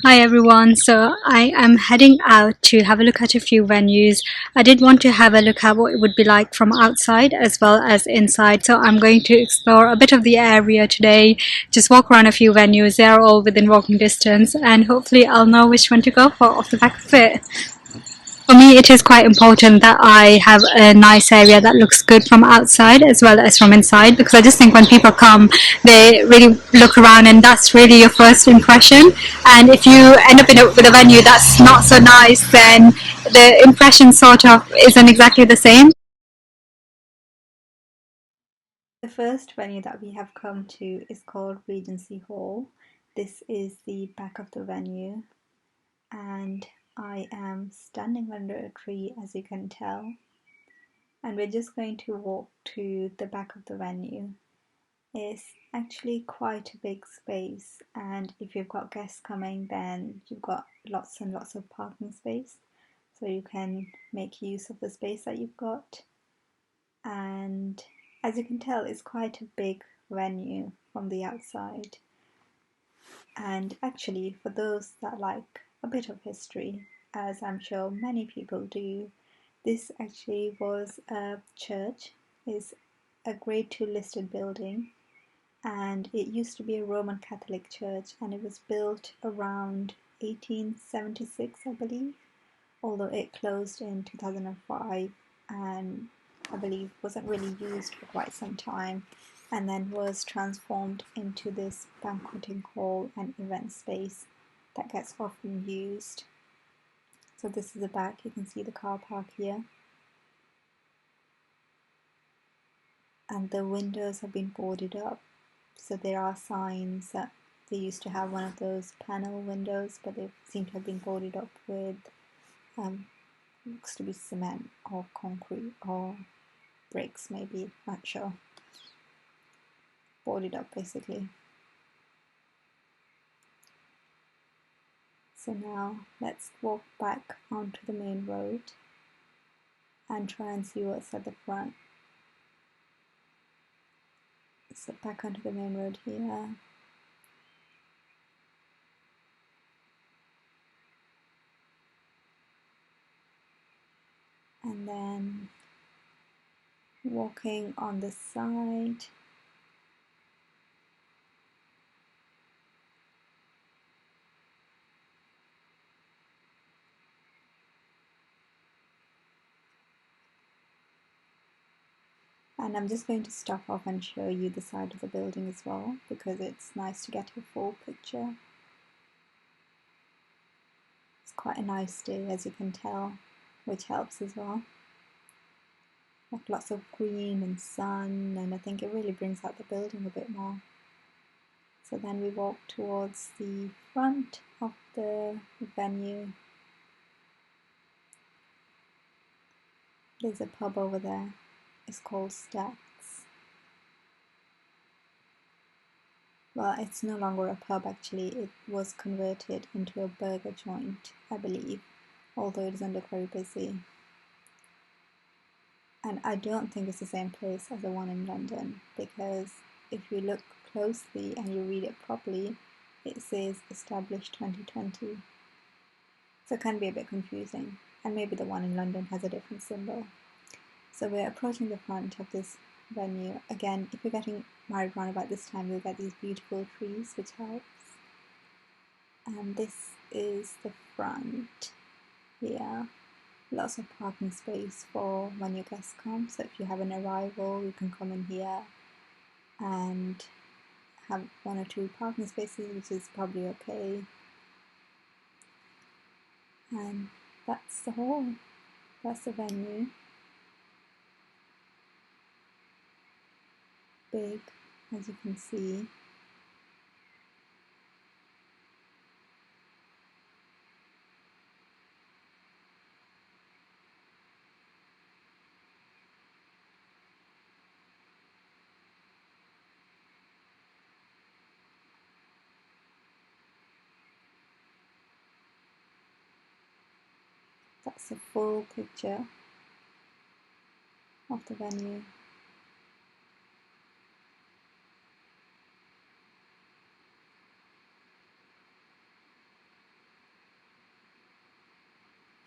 Hi everyone, so I am heading out to have a look at a few venues. I did want to have a look at what it would be like from outside as well as inside, so I'm going to explore a bit of the area today, just walk around a few venues. They are all within walking distance and hopefully I'll know which one to go for off the back of it. For me, it is quite important that I have a nice area that looks good from outside as well as from inside, because I just think when people come, they really look around and that's really your first impression. And if you end up with a venue that's not so nice, then the impression sort of isn't exactly the same. The first venue that we have come to is called Regency Hall. This is the back of the venue, and I am standing under a tree, as you can tell, and we're just going to walk to the back of the venue. It's actually quite a big space, and if you've got guests coming, then you've got lots and lots of parking space, so you can make use of the space that you've got. And as you can tell, it's quite a big venue from the outside. And actually, for those that like a bit of history, as I'm sure many people do, this actually was a church. It's a Grade 2 listed building, and it used to be a Roman Catholic church, and it was built around 1876, I believe, although it closed in 2005 and I believe wasn't really used for quite some time, and then was transformed into this banqueting hall and event space that gets often used. So this is the back, you can see the car park here. And the windows have been boarded up. So there are signs that they used to have one of those panel windows, but they seem to have been boarded up with looks to be cement or concrete or bricks, maybe, not sure. Boarded up basically. So now let's walk back onto the main road and try and see what's at the front. So back onto the main road here. And then walking on the side. And I'm just going to stop off and show you the side of the building as well, because it's nice to get a full picture. It's quite a nice day, as you can tell, which helps as well. Like lots of green and sun, and I think it really brings out the building a bit more. So then we walk towards the front of the venue. There's a pub over there. It's called Stacks. Well, it's no longer a pub actually. It was converted into a burger joint, I believe, although it doesn't look very busy. And I don't think it's the same place as the one in London, because if you look closely and you read it properly, it says established 2020. So it can be a bit confusing, and maybe the one in London has a different symbol. So we're approaching the front of this venue. Again, if you're getting married around about this time, you'll get these beautiful trees, which helps. And this is the front here. Lots of parking space for when your guests come. So if you have an arrival, you can come in here and have 1 or 2 parking spaces, which is probably okay. And that's the hall. That's the venue. Big, as you can see. That's a full picture of the venue.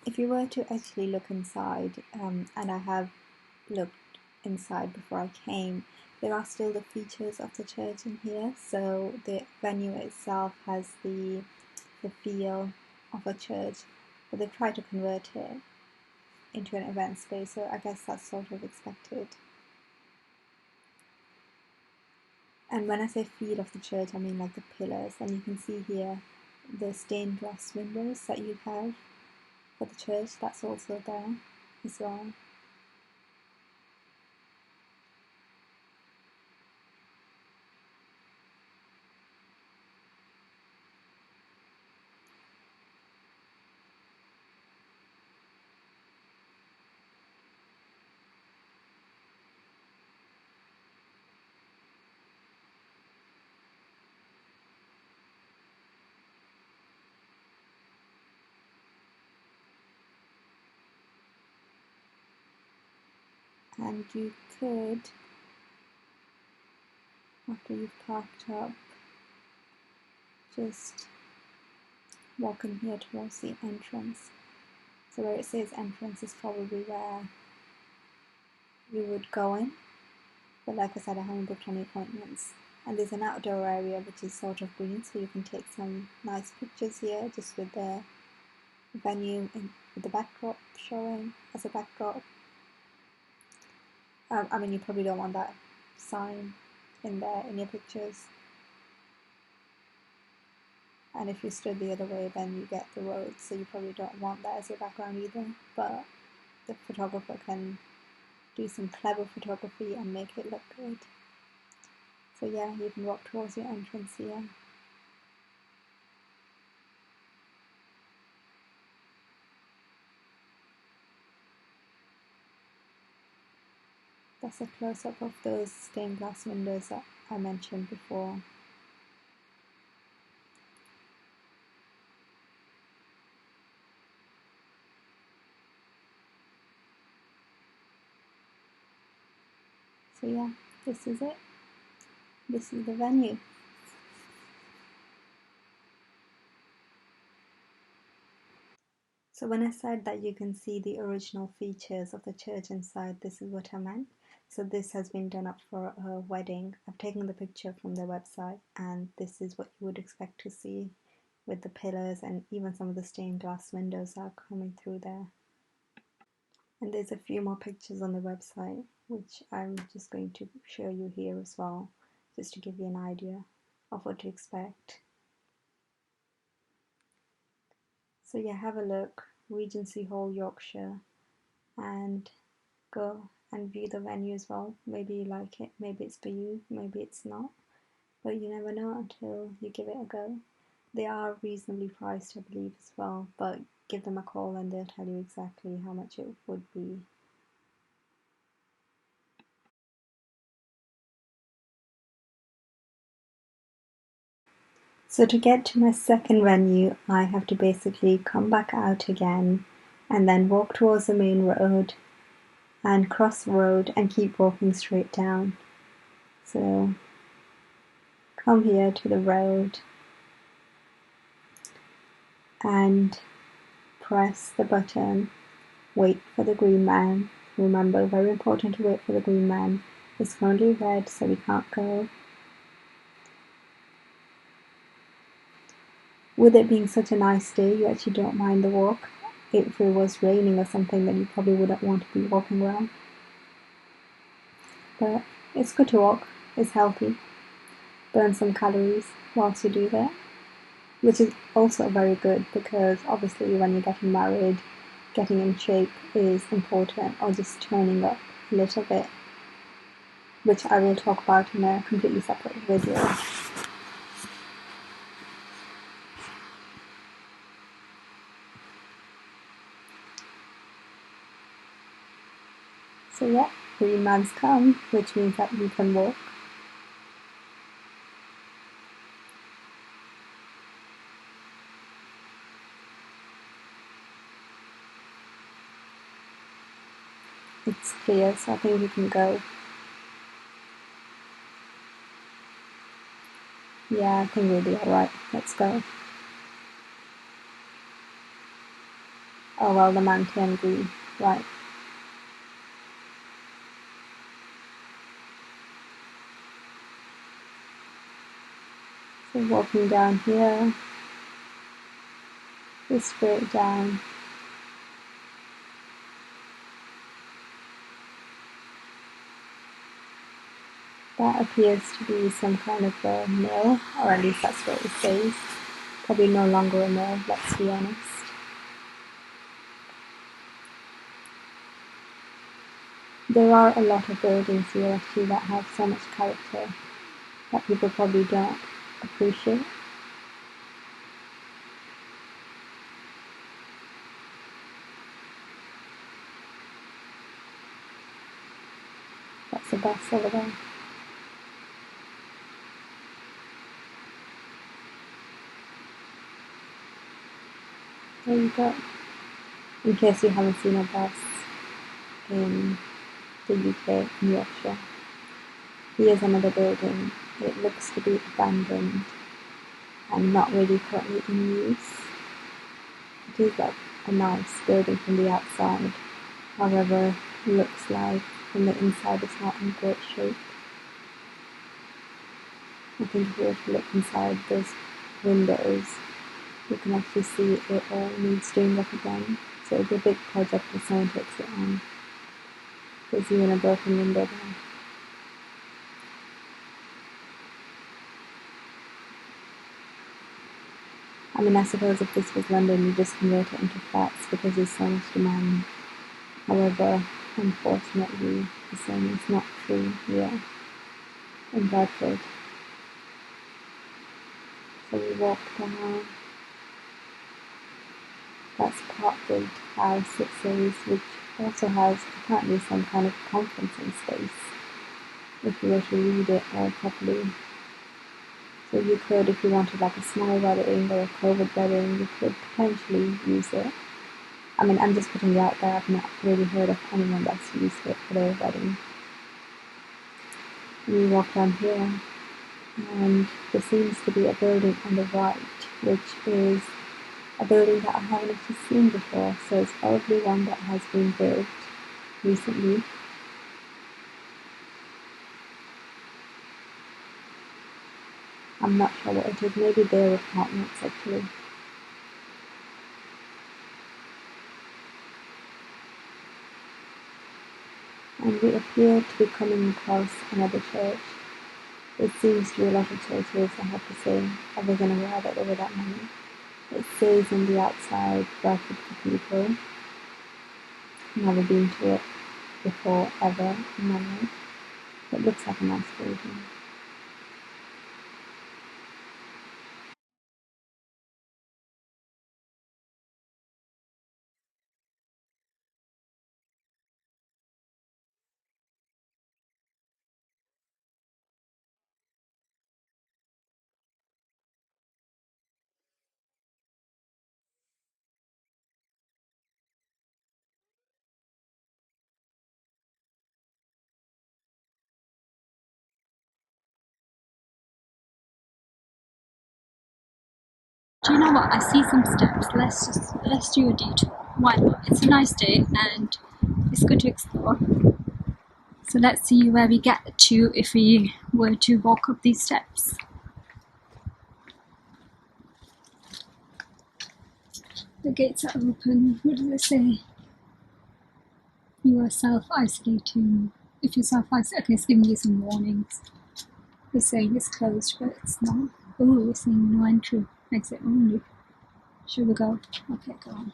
If you were to actually look inside, and I have looked inside before I came, there are still the features of the church in here. So the venue itself has the feel of a church, but they've tried to convert it into an event space, so I guess that's sort of expected. And when I say feel of the church, I mean like the pillars, and you can see here the stained glass windows that you have for the church, that's also there as well. And you could, after you've parked up, just walk in here towards the entrance. So where it says entrance is probably where you would go in, but like I said, I haven't booked any appointments. And there's an outdoor area which is sort of green, so you can take some nice pictures here just with the venue with the backdrop showing as a backdrop. I mean, you probably don't want that sign in there in your pictures. And if you stood the other way, then you get the road, so you probably don't want that as your background either. But the photographer can do some clever photography and make it look good. So yeah, you can walk towards your entrance here. That's a close-up of those stained glass windows that I mentioned before. So yeah, this is it. This is the venue. So when I said that you can see the original features of the church inside, this is what I meant. So this has been done up for a wedding. I've taken the picture from their website, and this is what you would expect to see with the pillars and even some of the stained glass windows are coming through there. And there's a few more pictures on the website, which I'm just going to show you here as well, just to give you an idea of what to expect. So yeah, have a look, Regency Hall, Yorkshire, and go and view the venue as well. Maybe you like it, maybe it's for you, maybe it's not, but you never know until you give it a go. They are reasonably priced, I believe, as well, but give them a call and they'll tell you exactly how much it would be. So to get to my second venue, I have to basically come back out again and then walk towards the main road and cross the road and keep walking straight down. So come here to the road and press the button, wait for the green man. Remember, very important to wait for the green man. It's currently red, so we can't go. With it being such a nice day, you actually don't mind the walk. If it was raining or something, then you probably wouldn't want to be walking around. But it's good to walk, it's healthy. Burn some calories whilst you do that, which is also very good because obviously when you're getting married, getting in shape is important, or just turning up a little bit, which I will talk about in a completely separate video. So yeah, green man's come, which means that we can walk. It's clear, so I think we can go. Yeah, I think we'll be alright. Let's go. Oh well, the mountain view, right. So walking down here, just straight down. That appears to be some kind of a mill, or at least that's what it says. Probably no longer a mill, let's be honest. There are a lot of buildings here actually that have so much character that people probably don't appreciate. That's the bus over there. There you go. In case you haven't seen a bus in the UK, in Yorkshire. Here's another building. It looks to be abandoned and not really currently in use. It is a nice building from the outside. However, looks like from the inside it's not in great shape. I think if you were to look inside those windows, you can actually see it all needs doing up again. So it'll be a big project if someone takes it on. There's even a broken window there. I mean, I suppose if this was London, you just convert it into flats because there's so much demand. However, unfortunately, the same is not true here in Bradford. So we walk down. That's Parkgate House, it says, which also has apparently some kind of conferencing space, if you were to read it all properly. So you could, if you wanted like a small wedding or a COVID wedding, you could potentially use it. I mean, I'm just putting it out there, I've not really heard of anyone that's used it for their wedding. And you walk down here, and there seems to be a building on the right, which is a building that I haven't actually seen before, so it's probably one that has been built recently. I'm not sure what it is, maybe their apartments actually. And we appear to be coming across another church. It seems to be a lot of churches, I have to say. I wasn't aware that there were that many. It says on the outside, Bradford Cathedral. I've never been to it before, ever in my life. It looks like a nice building. Do you know what? I see some steps. Let's do a detour. Why not? It's a nice day and it's good to explore. So let's see where we get to if we were to walk up these steps. The gates are open. What does it say? You are self-isolating. If you're self-isolating, okay, it's giving you some warnings. It's saying it's closed, but it's not. Oh, it's saying no entry. Exit only. Should we go? Okay, go on.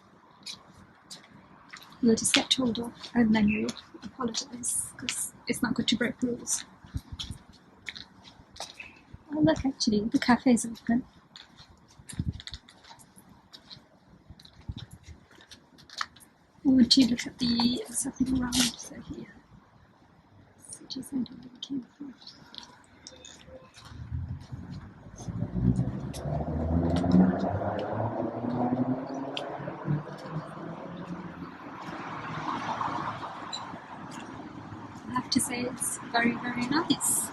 We'll just get told off and then we'll apologise because it's not good to break rules. Oh look, actually, the cafe's open. I want to look at the something around, so here. City centre where we came from. I have to say it's very, very nice.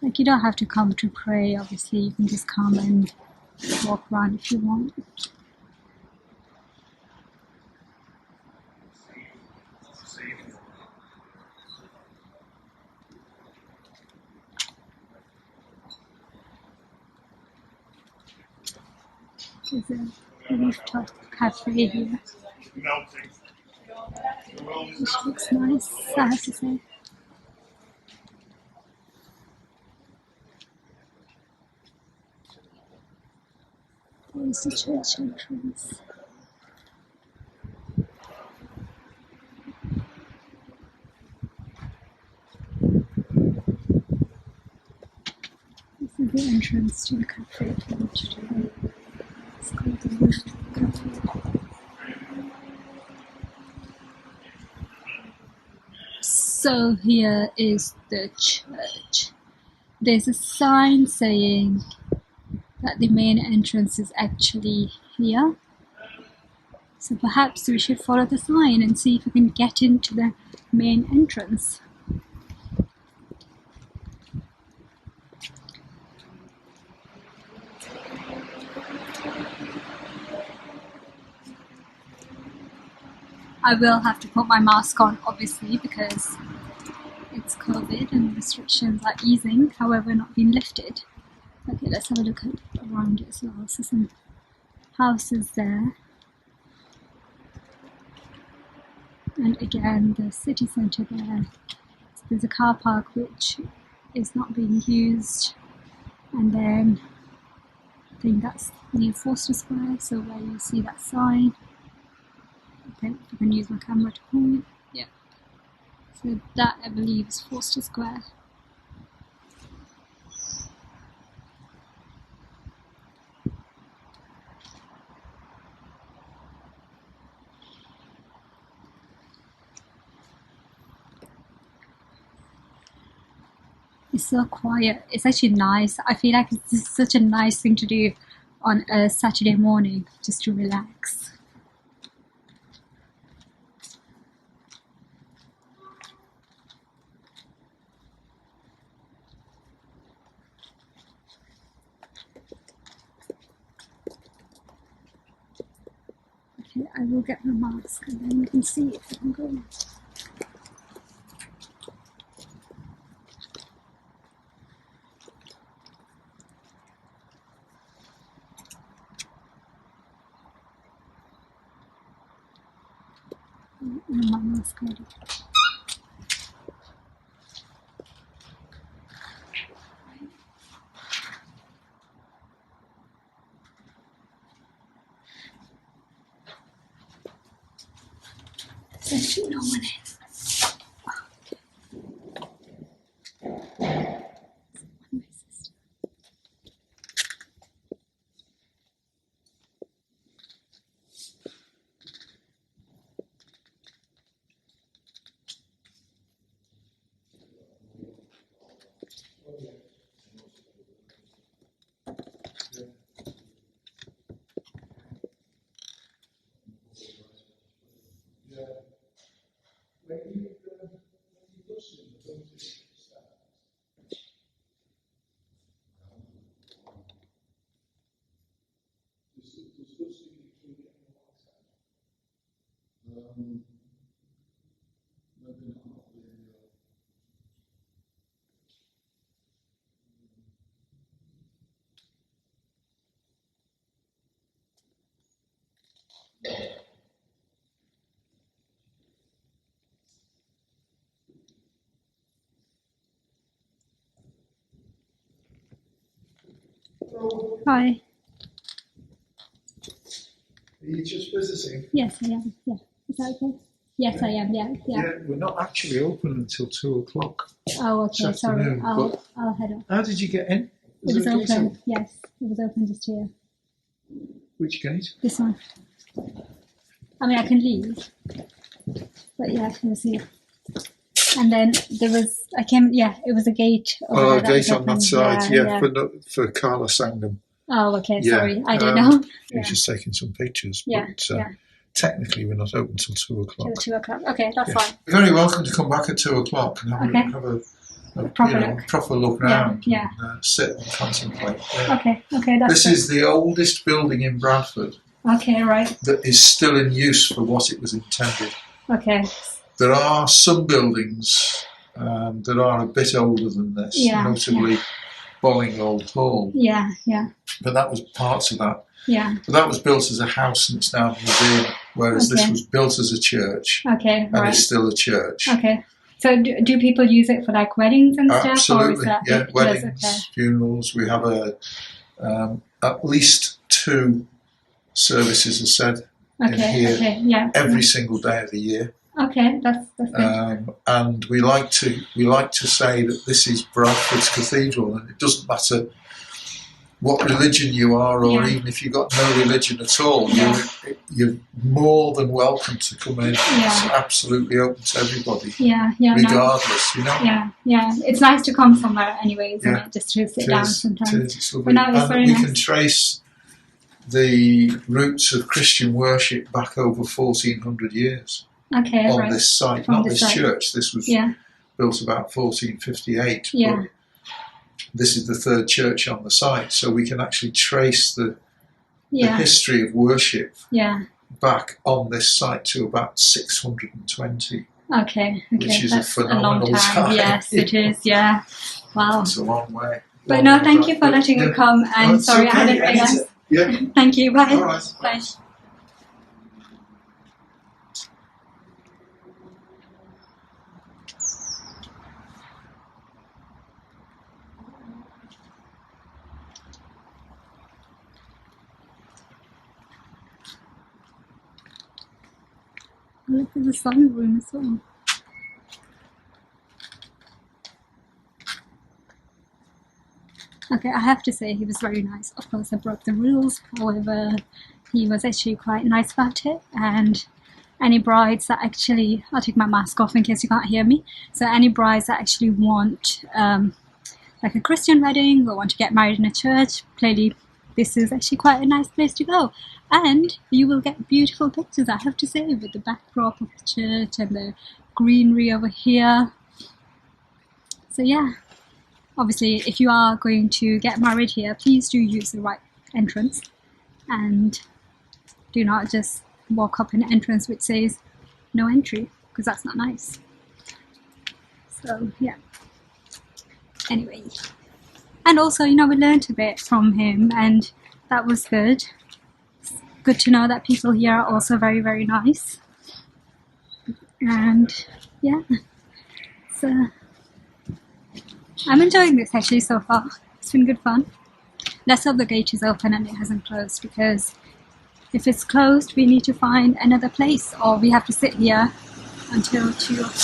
Like, you don't have to come to pray, obviously. You can just come and walk around if you want. There's a rooftop cafe here, which looks nice, I have to say. There's the church entrance. This is the entrance to the cafe. It's called the Rooftop Cafe. So here is the church. There's a sign saying that the main entrance is actually here. So perhaps we should follow the sign and see if we can get into the main entrance. I will have to put my mask on, obviously, because it's COVID and restrictions are easing, however not being lifted. Okay, let's have a look at around it as well. So some houses there. And again, the city centre there. So there's a car park which is not being used. And then I think that's near Forster Square, so where you see that sign. Okay, I can use my camera to point. Yeah. So that, I believe, is Forster Square. It's so quiet. It's actually nice. I feel like it's just such a nice thing to do on a Saturday morning, just to relax. Okay, I will get my mask and then we can see if I can go in. And my mask ready. There's actually no one in. Hi. Are you just visiting? Yes, I am. Yeah. Is that okay? Yes, I am. Yeah. We're not actually open until 2:00. Oh, okay. This Sorry. afternoon, I'll head off. How did you get in? It was there a gate open. open? Yes, it was open just here. Which gate? This one. I mean, I can leave, but yeah, we'll see. And then there was, it was a gate. Oh, a there gate was on that open. side, Yeah. for Carla Sangam. Oh, okay, Yeah, sorry, I don't know. He was just taking some pictures, Yeah, but technically we're not open till 2:00. Till 2:00. Okay, that's fine. You're very welcome to come back at 2:00 and have proper look. proper look Yeah, round, yeah. and sit and contemplate. Yeah. Okay, that's This is the oldest building in Bradford okay, right. that is still in use for what it was intended. Okay. There are some buildings that are a bit older than this, notably Bolingold Hall. Yeah, yeah. But that was parts of that. Yeah. But that was built as a house and it's now a museum, whereas this was built as a church. Okay, and it's still a church. Okay. So do people use it for like weddings and stuff? Absolutely, Or is that yeah. Weddings, funerals. We have at least 2 services are said in here every single day of the year. Okay, that's good. And we like to say that this is Bradford's cathedral, and it doesn't matter what religion you are, or even if you've got no religion at all, you're more than welcome to come in. It's absolutely open to everybody, regardless, you know. Yeah. It's nice to come somewhere anyway, isn't it? Just to sit down sometimes. It's lovely. And we can trace the roots of Christian worship back over 1400 years on this site, not this church. This was built about 1458. But this is the 3rd church on the site, so we can actually trace the history of worship back on this site to about 620. Okay. Which is a phenomenal time. Yes, it is. Yeah. Wow. It's a long way. But no, thank you for letting me come. And sorry, I hadn't realised. Yeah. Thank you. Bye. All right. Bye. Look at the sunroom as well. Okay, I have to say he was very nice. Of course, I broke the rules. However, he was actually quite nice about it. And any brides that actually, I'll take my mask off in case you can't hear me. So any brides that actually want like a Christian wedding or want to get married in a church, clearly this is actually quite a nice place to go. And you will get beautiful pictures, I have to say, with the backdrop of the church and the greenery over here. So yeah, obviously if you are going to get married here, please do use the right entrance and do not just walk up an entrance which says no entry, because that's not nice. So yeah, anyway. And also, you know, we learned a bit from him and that was good. It's good to know that people here are also very, very nice. And yeah, so I'm enjoying this actually so far. It's been good fun. Let's hope the gate is open and it hasn't closed, because if it's closed we need to find another place or we have to sit here until 2 o'clock.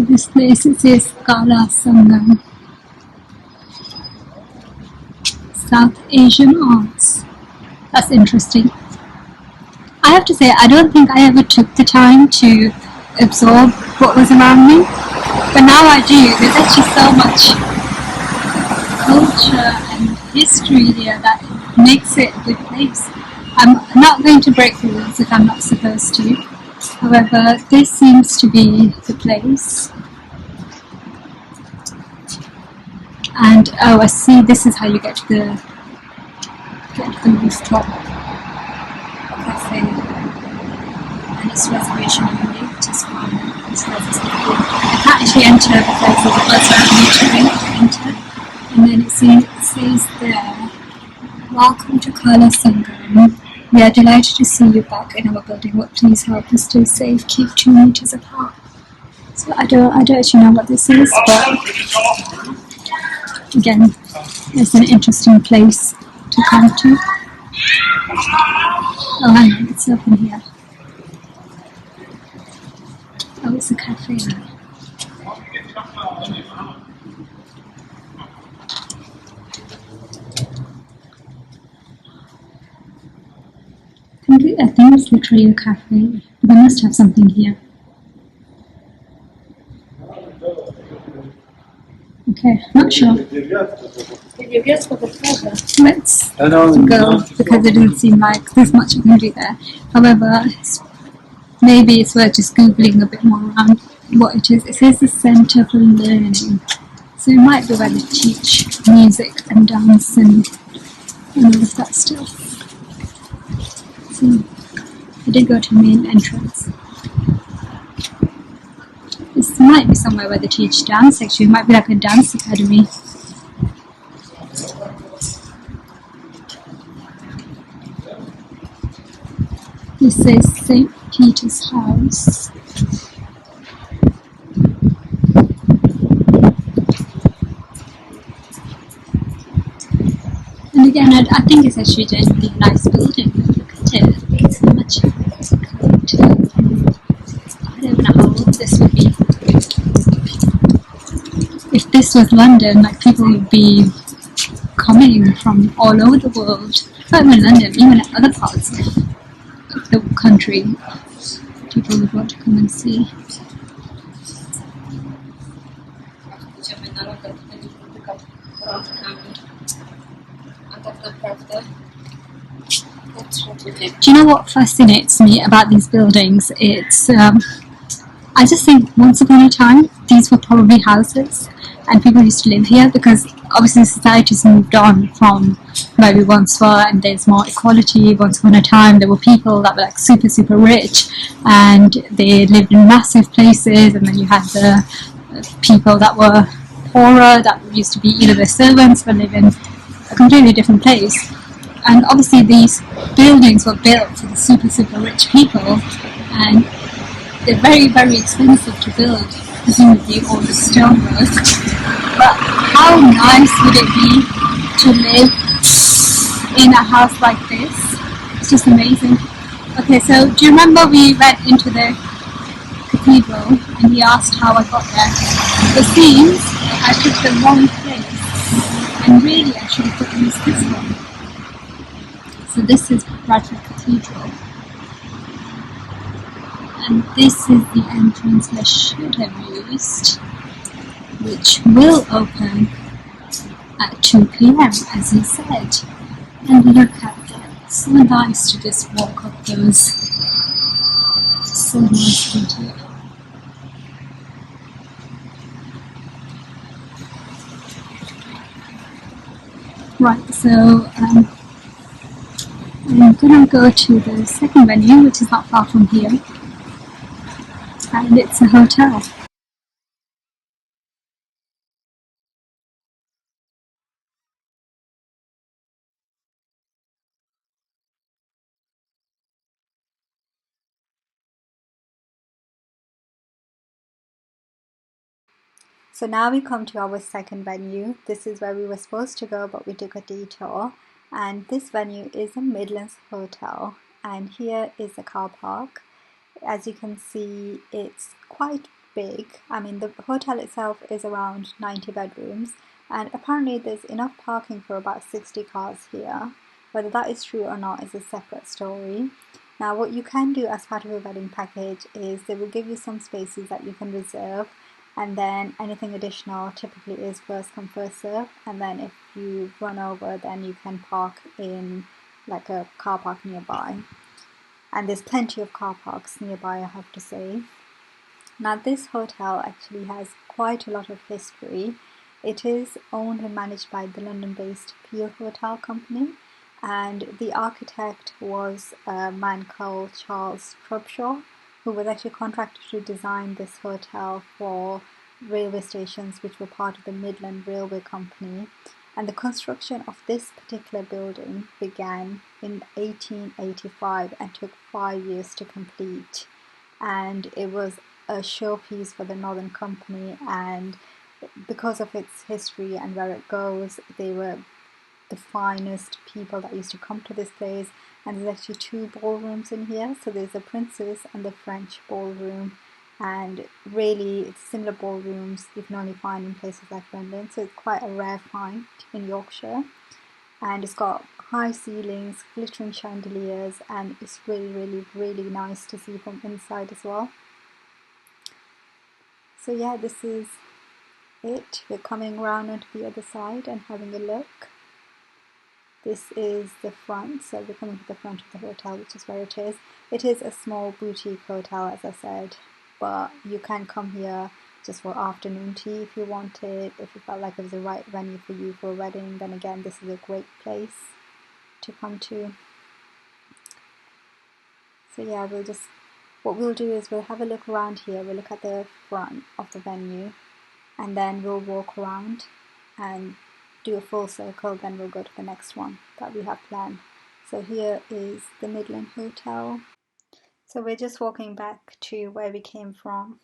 This place, it says Kala Sangam, South Asian Arts. That's interesting. I have to say, I don't think I ever took the time to absorb what was around me, but now I do. There's actually so much culture and history here that makes it a good place. I'm not going to break the rules if I'm not supposed to. However, this seems to be the place. And oh, I see, this is how you get to the rooftop cafe. And it's reservation only, which is fine. I can't actually enter because there's a buzzer I need to enter. And then it says there, welcome to Kala Sangam. We are delighted to see you back in our building, but please help us stay safe, keep 2 meters apart. So I don't actually know what this is, but again, it's an interesting place to come to. Oh, hang on, it's open here. Oh, it's a cafe now. think it's literally a cafe. They must have something here. Okay, not sure. Let's go, because it didn't seem like there's much you can do there. However, maybe it's worth just googling a bit more around what it is. It says the Centre for Learning, so it might be where they teach music and dance and all of that stuff. So I did go to the main entrance. This might be somewhere where they teach dance. Actually, it might be like a dance academy. This says St. Peter's House. And again, I think it's actually a genuinely nice building. Look at it. It's so much code. I don't know how old this would be. If this was London, like people would be coming from all over the world. Not even London, even other parts of the country. People would want to come and see. Do you know what fascinates me about these buildings? It's I just think once upon a time these were probably houses and people used to live here, because obviously society's moved on from where we once were and there's more equality. Once upon a time there were people that were like super rich and they lived in massive places, and then you had the people that were poorer that used to be either their servants or live in a completely different place. And obviously these buildings were built for the super rich people, and they're very expensive to build, presumably all the stonework. But how nice would it be to live in a house like this? It's just amazing. Okay, so do you remember we went into the cathedral and he asked how I got there? It seems I took the wrong place, and really I should have used this one. So this is Bradford Cathedral. And this is the entrance I should have used, which will open at 2 p.m. as he said. And look at that, so nice to just walk up those. So nice to do. Right, so I'm gonna go to the second venue, which is not far from here. And it's a hotel. So now we come to our second venue. This is where we were supposed to go, but we took a detour. And this venue is a Midlands Hotel. And here is a car park. As you can see, it's quite big. I mean, the hotel itself is around 90 bedrooms. And apparently there's enough parking for about 60 cars here. Whether that is true or not is a separate story. Now, what you can do as part of a wedding package is they will give you some spaces that you can reserve. And then anything additional typically is first come first serve, and then if you run over then you can park in like a car park nearby, and there's plenty of car parks nearby, I have to say. Now this hotel actually has quite a lot of history. It is owned and managed by the London-based Peel Hotel Company, and the architect was a man called Charles Trubshaw, who was actually contracted to design this hotel for railway stations which were part of the Midland Railway Company. And the construction of this particular building began in 1885 and took 5 years to complete. And it was a showpiece for the Northern Company, and because of its history and where it goes, they were the finest people that used to come to this place. And there's actually 2 ballrooms in here. So there's the Princess and the French ballroom, and really similar ballrooms you can only find in places like London, so it's quite a rare find in Yorkshire. And it's got high ceilings, glittering chandeliers, and it's really nice to see from inside as well. So yeah, this is it. We're coming round onto the other side and having a look. This is the front, so we're coming to the front of the hotel, which is where it is. It is a small boutique hotel, as I said, but you can come here just for afternoon tea if you wanted. If you felt like it was the right venue for you for a wedding, then again, this is a great place to come to. So yeah, what we'll do is we'll have a look around here. We'll look at the front of the venue, and then we'll walk around and do a full circle, then we'll go to the next one that we have planned. So here is the Midland Hotel. So we're just walking back to where we came from,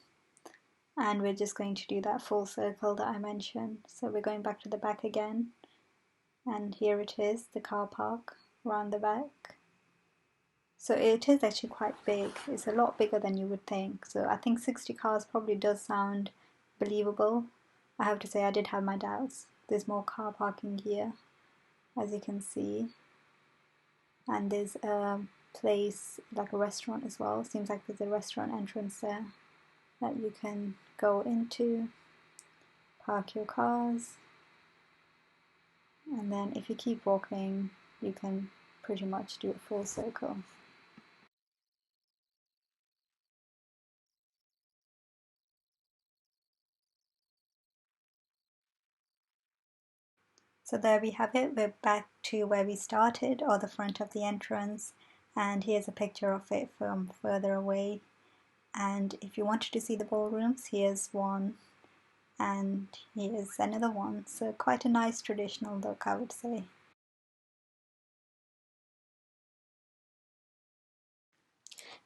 and we're just going to do that full circle that I mentioned. So we're going back to the back again, and here it is, the car park around the back. So it is actually quite big. It's a lot bigger than you would think. So I think 60 cars probably does sound believable. I have to say I did have my doubts. There's more car parking here, as you can see. And there's a place, like a restaurant as well. Seems like there's a restaurant entrance there that you can go into, park your cars. And then if you keep walking, you can pretty much do a full circle. So there we have it. We're back to where we started, or the front of the entrance, and here's a picture of it from further away. And if you wanted to see the ballrooms, here's one, and here's another one. So quite a nice traditional look, I would say.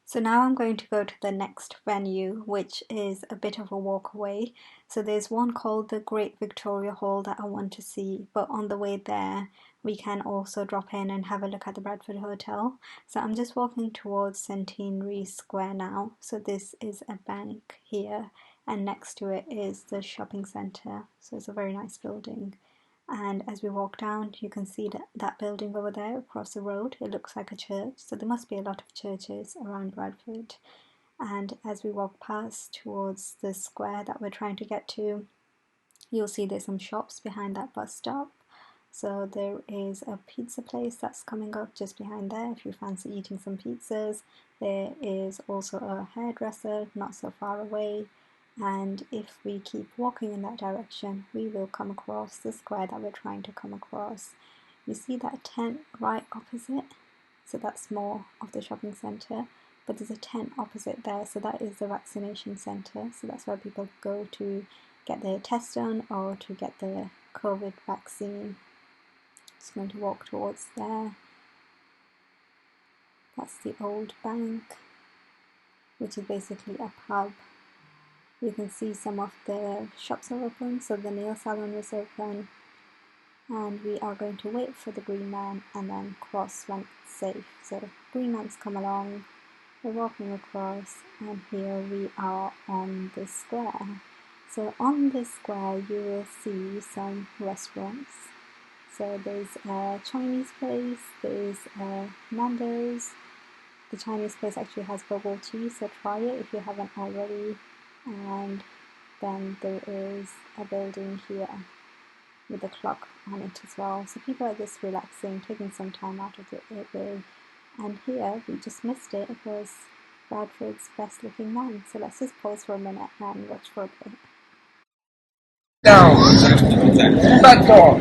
So now I'm going to go to the next venue, which is a bit of a walk away. So there's one called the Great Victoria Hall that I want to see, but on the way there we can also drop in and have a look at the Bradford Hotel. So I'm just walking towards Centenary Square now. So this is a bank here, and next to it is the shopping centre. So it's a very nice building. And as we walk down, you can see that building over there across the road. It looks like a church, so there must be a lot of churches around Bradford. And as we walk past towards the square that we're trying to get to, you'll see there's some shops behind that bus stop. So there is a pizza place that's coming up just behind there if you fancy eating some pizzas. There is also a hairdresser not so far away. And if we keep walking in that direction, we will come across the square that we're trying to come across. You see that tent right opposite? So that's more of the shopping centre, but there's a tent opposite there, so that is the vaccination centre. So that's where people go to get their test done or to get the COVID vaccine. Just going to walk towards there. That's the old bank, which is basically a pub. You can see some of the shops are open, so the nail salon is open, and we are going to wait for the green man and then cross when it's safe. So the green man's come along, we're walking across, and here we are on the square. So on this square you will see some restaurants. So there's a Chinese place, there's Nando's. The Chinese place actually has bubble tea, so try it if you haven't already. And then there is a building here with a clock on it as well. So people are just relaxing, taking some time out of the day. And here, we just missed it, it was Bradford's best looking man. So let's just pause for a minute and watch for a bit. Down! Back door!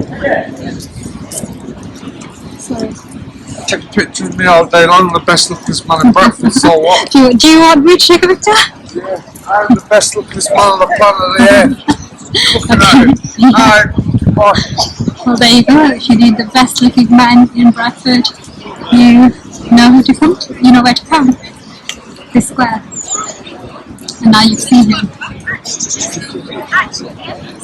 Sorry. Take a picture of me all day long, the best looking man in Bradford, so what? Do you want me to take a picture? Yeah, I'm the best looking man on the planet of the earth. Looking at it. Well, there you go. If you need the best looking man in Bradford, you know who to come to. You know where to come. This square. And now you've seen him.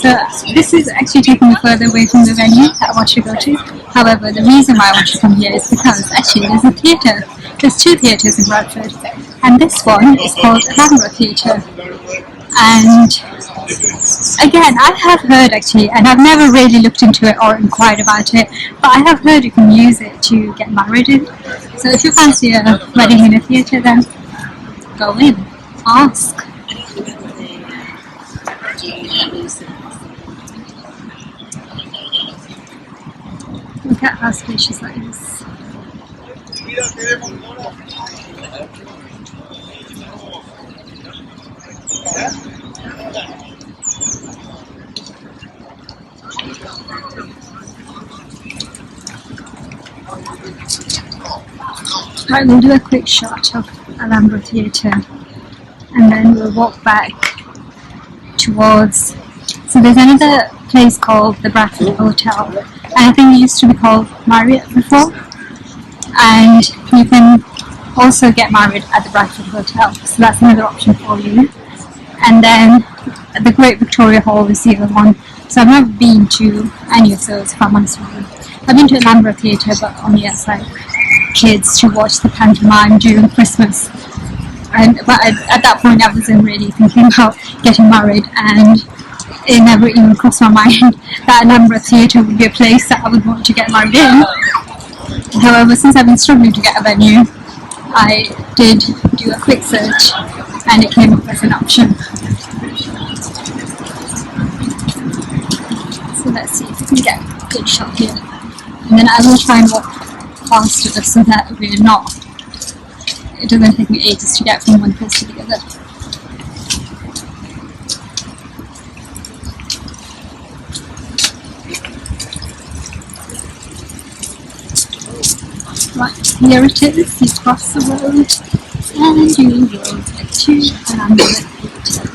So this is actually taking me further away from the venue that I want to go to. However, the reason why I want to come here is because actually there's a theatre. There's two theatres in Bradford, and this one is called Canberra Theatre. And again, I have heard actually, and I've never really looked into it or inquired about it, but I have heard you can use it to get married in. So if you fancy a wedding in a theatre, then go in, ask. Look at how spacious that is. Right, we'll do a quick shot of Alhambra Theatre and then we'll walk back towards, so there's another place called the Bradford Hotel, and I think it used to be called Marriott before, and you can also get married at the Bradford Hotel, so that's another option for you. And then the Great Victoria Hall is the other one, so I've never been to any of those, if I'm honest with you. I've been to Alhambra Theatre, but only as like kids to watch the pantomime during Christmas. But at that point I wasn't really thinking about getting married, and it never even crossed my mind that Alhambra Theatre would be a place that I would want to get married in. However, since I've been struggling to get a venue, I did do a quick search and it came up as an option. So let's see if we can get a good shot here. And then I will try and walk faster so that we're not, it doesn't take me ages to get from one place to the other. Right, here it is, you cross the road and you will get to Alhambra Theatre.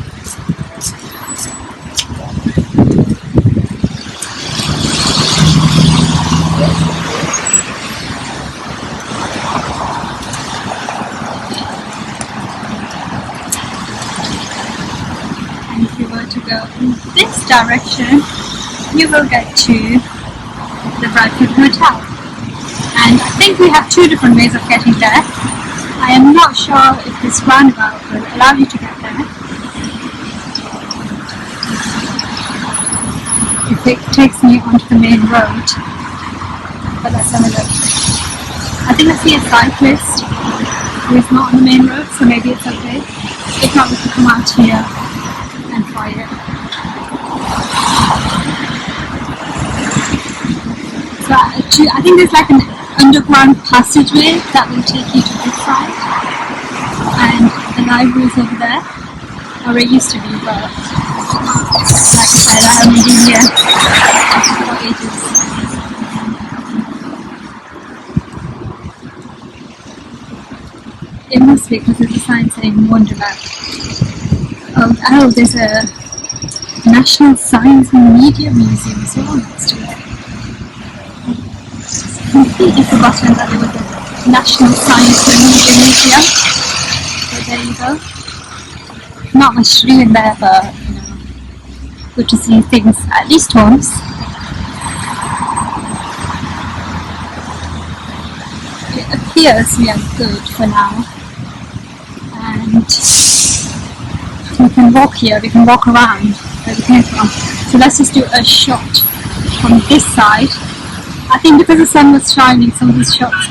And if you were to go in this direction, you will get to the Bradford Hotel. And I think we have two different ways of getting there. I am not sure if this roundabout will allow you to get there. If it takes me onto the main road. But let's have a look. I think I see a cyclist who is not on the main road, so maybe it's okay. If not, we can come out here and try it. So I think there's like an underground passageway that will take you to this side, and the library is over there, or it used to be, but like I said, I haven't been here for ages. It must be because there's a sign saying Wonderland. Oh, there's a National Science and Media Museum as well next to it. Completely forgotten that there was a National Science and Media Museum. So there you go. Not much to do in there, but you know, good to see things at least once. It appears we are good for now, and we can walk here. We can walk around where we came from. So let's just do a shot from this side. I think because the sun was shining, some of these shots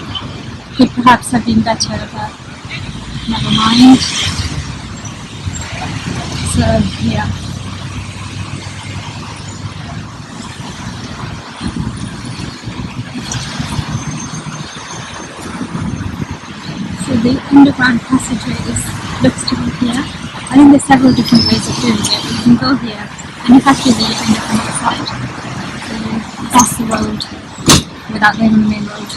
could perhaps have been better, but never mind. So, yeah. So the underground passageway looks to be here. I think there's several different ways of doing it. You can go here, and you have to leave and go on the side. So you cross the road without going on the main road.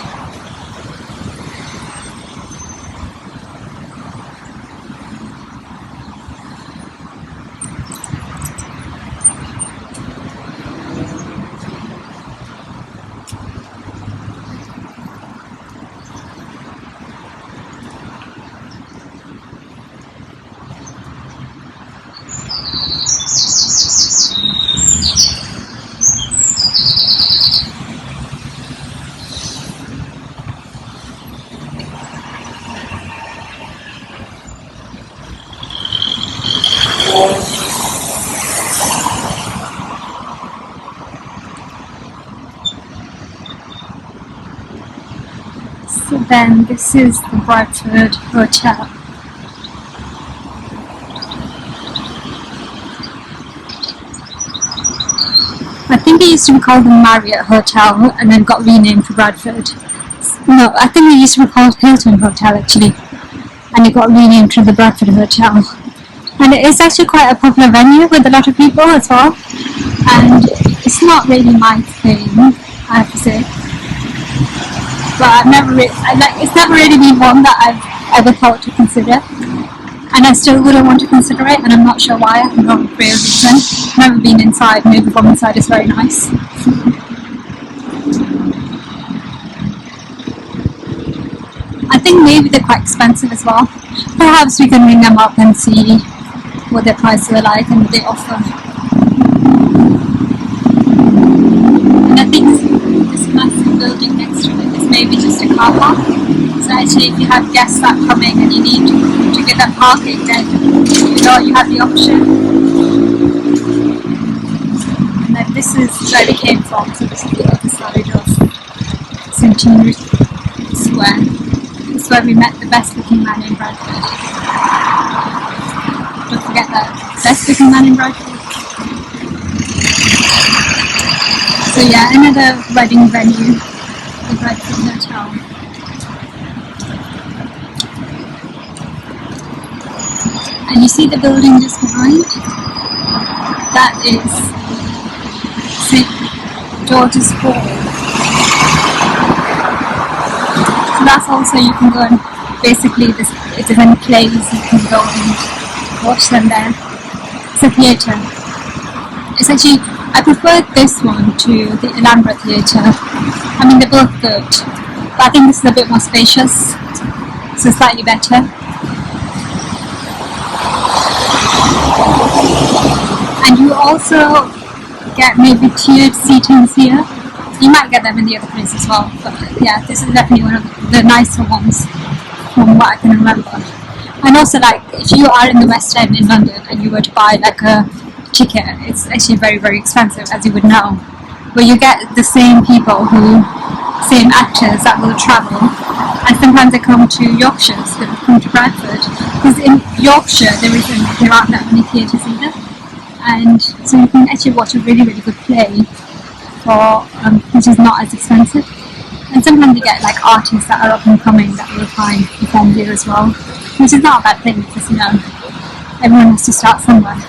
So then this is the Bradford Hotel. I think it used to be called the Marriott Hotel and then got renamed to Bradford. No, I think it used to be called Hilton Hotel actually, and it got renamed to the Bradford Hotel. And it is actually quite a popular venue with a lot of people as well. And it's not really my thing, I have to say. But it's never really been one that I've ever thought to consider. And I still wouldn't want to consider it, and I'm not sure why. I can go for a reason. Never been inside. Maybe from inside is very nice. I think maybe they're quite expensive as well. Perhaps we can ring them up and see what their prices are like and what they offer. And I think this massive building next to it is maybe just a car park. So actually, if you have guests that are coming and you need to get that parking, then you have the option. And then this is where they came from, so this is the other side of Centenary Square. This is where we met the best looking man in Bradford. Don't forget that, best looking man in Bradford. So yeah, another wedding venue, the Bradford Hotel. And you see the building just behind? That is St. George's Hall. So that's also, you can go and basically, if there's any plays, you can go and watch them there. It's a theatre. It's actually, I prefer this one to the Alhambra Theatre. I mean, they're both good, but I think this is a bit more spacious, so slightly better. And you also get maybe tiered seatings here. You might get them in the other place as well, but yeah, this is definitely one of the nicer ones from what I can remember. And also, like, if you are in the West End in London and you were to buy like a ticket, it's actually very, very expensive, as you would know. But you get the same people same actors that will travel, and sometimes they come to Yorkshire, so they come to Bradford, because in Yorkshire there aren't that many theatres either, and so you can actually watch a really, really good play for which is not as expensive. And sometimes you get like artists that are up and coming that will try and perform here as well, which is not a bad thing, because everyone has to start somewhere.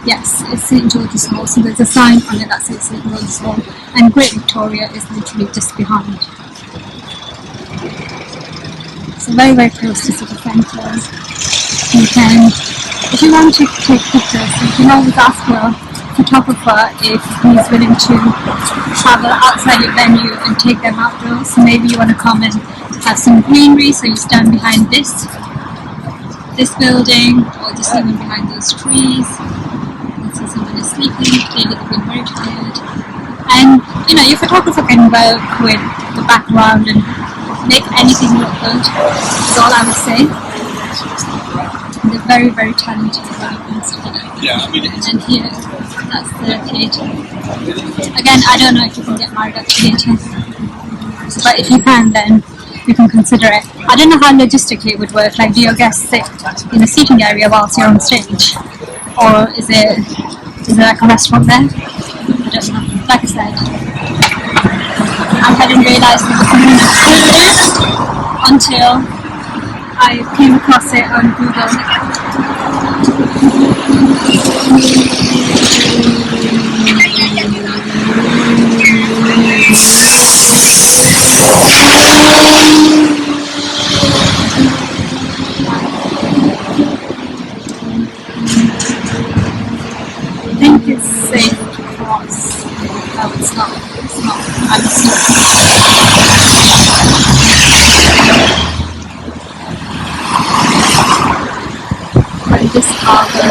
Yes, it's St. George's Hall, so there's a sign on it that says St. George's Hall, and Great Victoria is literally just behind. So very, very close to city centre. You can, if you want to take pictures, you can always ask your photographer if he's willing to travel outside your venue and take them outdoors. So maybe you want to come and have some greenery, so you stand behind this building, or just even behind those trees. So someone is sleeping, clearly they've been very tired. And your photographer can work with the background and make anything look good, is all I would say. They're very, very talented when it comes to that. Yeah, I mean, and then here, that's the theatre. Again, I don't know if you can get married at the theatre, but if you can, then you can consider it. I don't know how logistically it would work. Like, do your guests sit in a seating area whilst you're on stage? Or is it like a restaurant there? I don't know. Like I said, I hadn't realised there was something until I came across it on I think it's safe to cross. No, it's not. I'm but this harbour.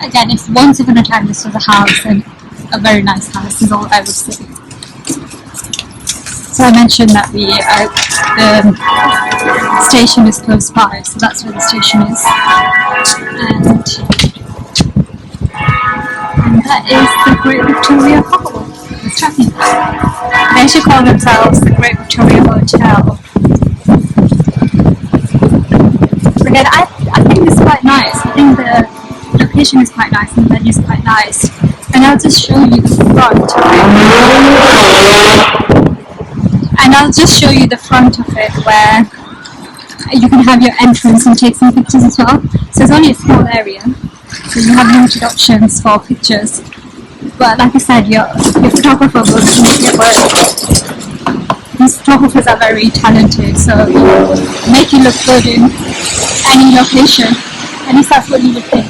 again, if once upon a time this was a house, and a very nice house is all I would say. So I mentioned that the station is close by, so that's where the station is. And that is the Great Victoria Hall. It's tracking. They actually call themselves the Great Victoria Hotel. Again, I think it's quite nice. I think the location is quite nice and the venue is quite nice. And I'll just show you the front of it. Where you can have your entrance and take some pictures as well. So it's only a small area, so you have limited options for pictures. But like I said, your photographer will make it work. These photographers are very talented, so make you look good in any location. At least that's what you would think.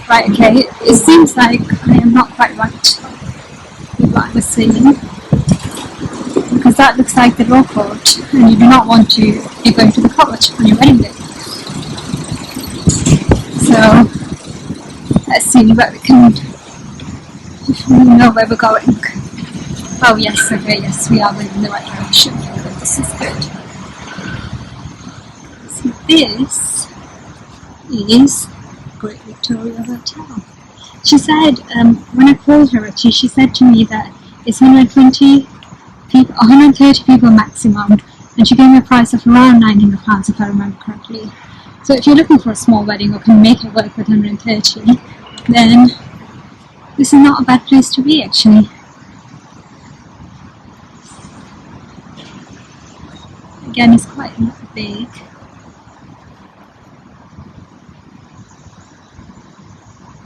Right, okay, it seems like I am not quite right with what I was saying, because that looks like the law court, and you do not want to be going to the court on your wedding day. So let's see where we can, if we know where we're going. Oh yes, okay, yes, we are going in the right direction. This is good. So this is Great Victoria Hotel. She said, when I called her actually, she said to me that it's 130 people maximum, and she gave me a price of around £900 if I remember correctly. So if you're looking for a small wedding or can make it work with 130, then this is not a bad place to be actually. Again, it's quite big.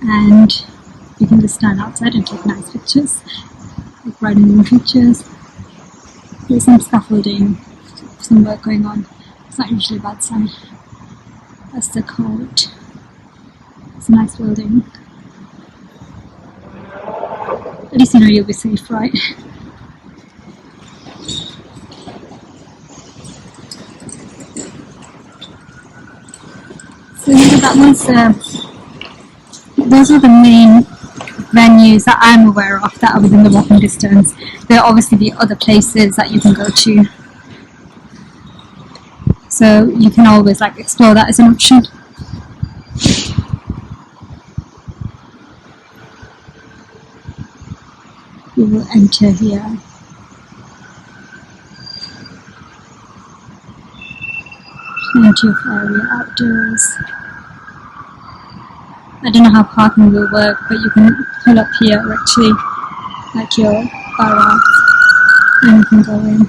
And you can just stand outside and take nice pictures, like riding pictures. There's some scaffolding, some work going on. It's not usually a bad sign. That's the court. It's a nice building. At least you know you'll be safe, right? So yeah, that was those are the main venues that I'm aware of that are within the walking distance. There are obviously the other places that you can go to, so you can always like explore that as an option. We will enter here. Plenty of area outdoors. I don't know how parking will work, but you can pull up here actually, like your borough, and you can go in.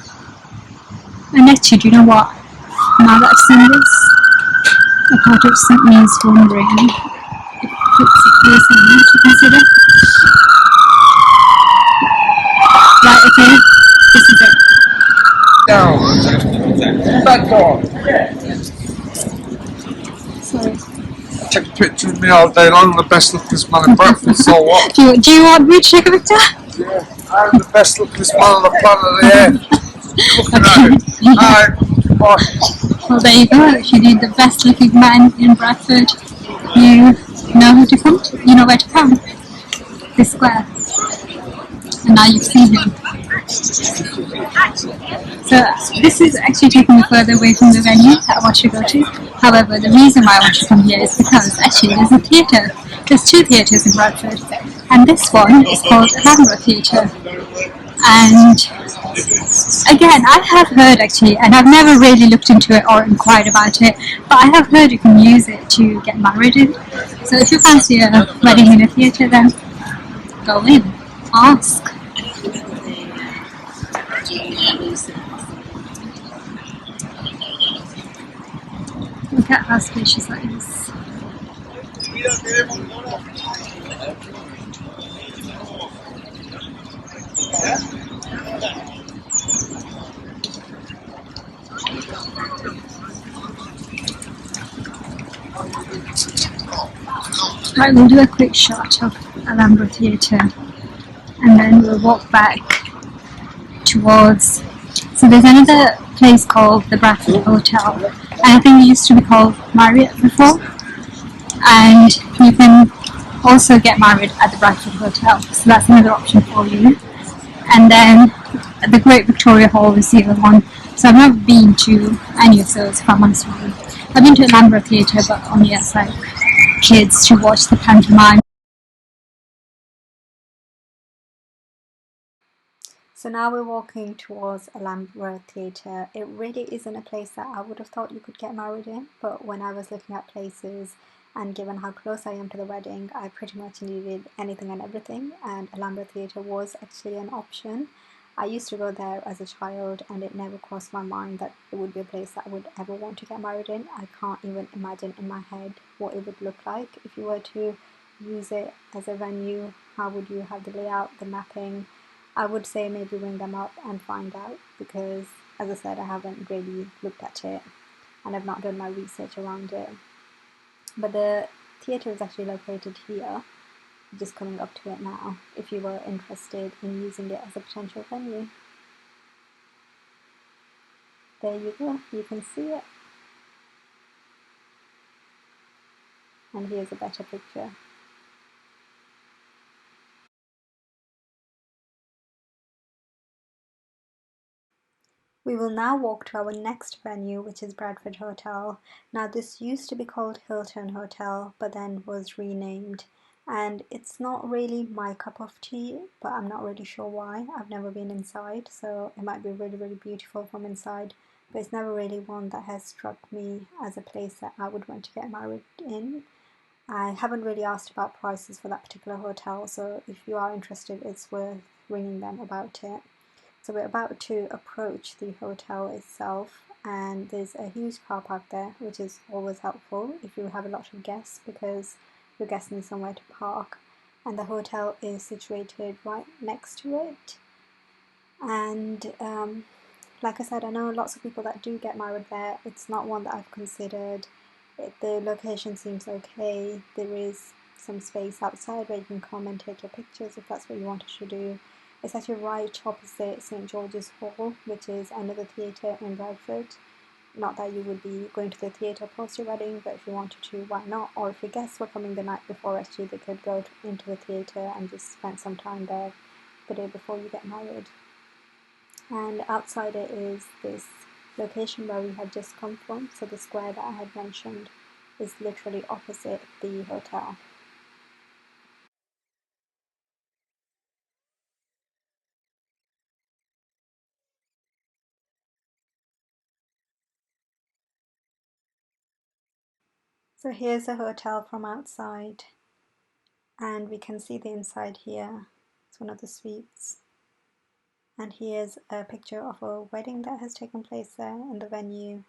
And actually, do you know what? Now that I've seen this, a part of me is wondering if it's a place I want to consider. Right, okay, this is it. Down. Back on. Sorry. Take a picture of me all day long, the best looking man in Bradford, so what? Do you want me to take a picture? Yeah, I'm the best looking man on the planet of the earth. Alright, bye. Well, there you go. If you need the best looking man in Bradford, you know who to come to. You know where to come. This square. And now you've seen him. So this is actually taking me further away from the venue that I want you to go to. However, the reason why I want you to come here is because actually there's a theatre. There's two theatres in Bradford, and this one is called Bradford Hotel. And again, I have heard actually, and I've never really looked into it or inquired about it, but I have heard you can use it to get married in. So if you fancy a wedding in a theatre, then go in, ask. Look at how spacious that is. Right, we'll do a quick shot of Alhambra Theatre and then we'll walk back towards, so there's another place called the Bradford Hotel, and I think it used to be called Marriott before, and you can also get married at the Bradford Hotel, so that's another option for you. And then the Great Victoria Hall is the other one. So I've never been to any of those, if I'm honest with you. I've been to Alhambra Theatre, but only as like kids to watch the pantomime. So now we're walking towards Alhambra Theatre. It really isn't a place that I would have thought you could get married in, but when I was looking at places and given how close I am to the wedding, I pretty much needed anything and everything, and Alhambra Theatre was actually an option. I used to go there as a child and it never crossed my mind that it would be a place that I would ever want to get married in. I can't even imagine in my head what it would look like if you were to use it as a venue. How would you have the layout, the mapping? I would say maybe ring them up and find out, because as I said, I haven't really looked at it and I've not done my research around it. But the theatre is actually located here, just coming up to it now, if you were interested in using it as a potential venue. There you go, you can see it. And here's a better picture. We will now walk to our next venue, which is Bradford Hotel. Now this used to be called Hilton Hotel, but then was renamed. And it's not really my cup of tea, but I'm not really sure why. I've never been inside, so it might be really, really beautiful from inside, but it's never really one that has struck me as a place that I would want to get married in. I haven't really asked about prices for that particular hotel, so if you are interested, it's worth ringing them about it. So we're about to approach the hotel itself, and there's a huge car park there, which is always helpful if you have a lot of guests, because your guests need somewhere to park. And the hotel is situated right next to it. And like I said, I know lots of people that do get married there. It's not one that I've considered. The location seems okay. There is some space outside where you can come and take your pictures if that's what you wanted to do. It's actually right opposite St George's Hall, which is another theatre in Bradford. Not that you would be going to the theatre post your wedding, but if you wanted to, why not? Or if your guests were coming the night before, actually they could go into the theatre and just spend some time there the day before you get married. And outside it is this location where we had just come from, so the square that I had mentioned is literally opposite the hotel. So here's the hotel from outside, and we can see the inside here. It's one of the suites. And here's a picture of a wedding that has taken place there in the venue.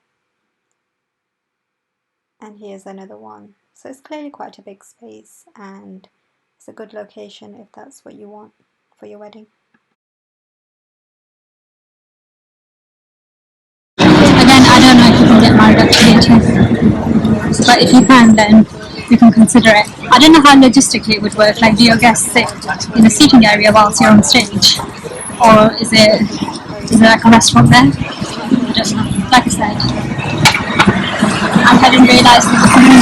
And here's another one. So it's clearly quite a big space, and it's a good location if that's what you want for your wedding. Again, I don't know if you can get married at theatre, but if you can, then you can consider it. I don't know how logistically it would work. Like, do your guests sit in a seating area whilst you're on stage, or is it like a restaurant there? I don't know. Like I said, I hadn't realised it was something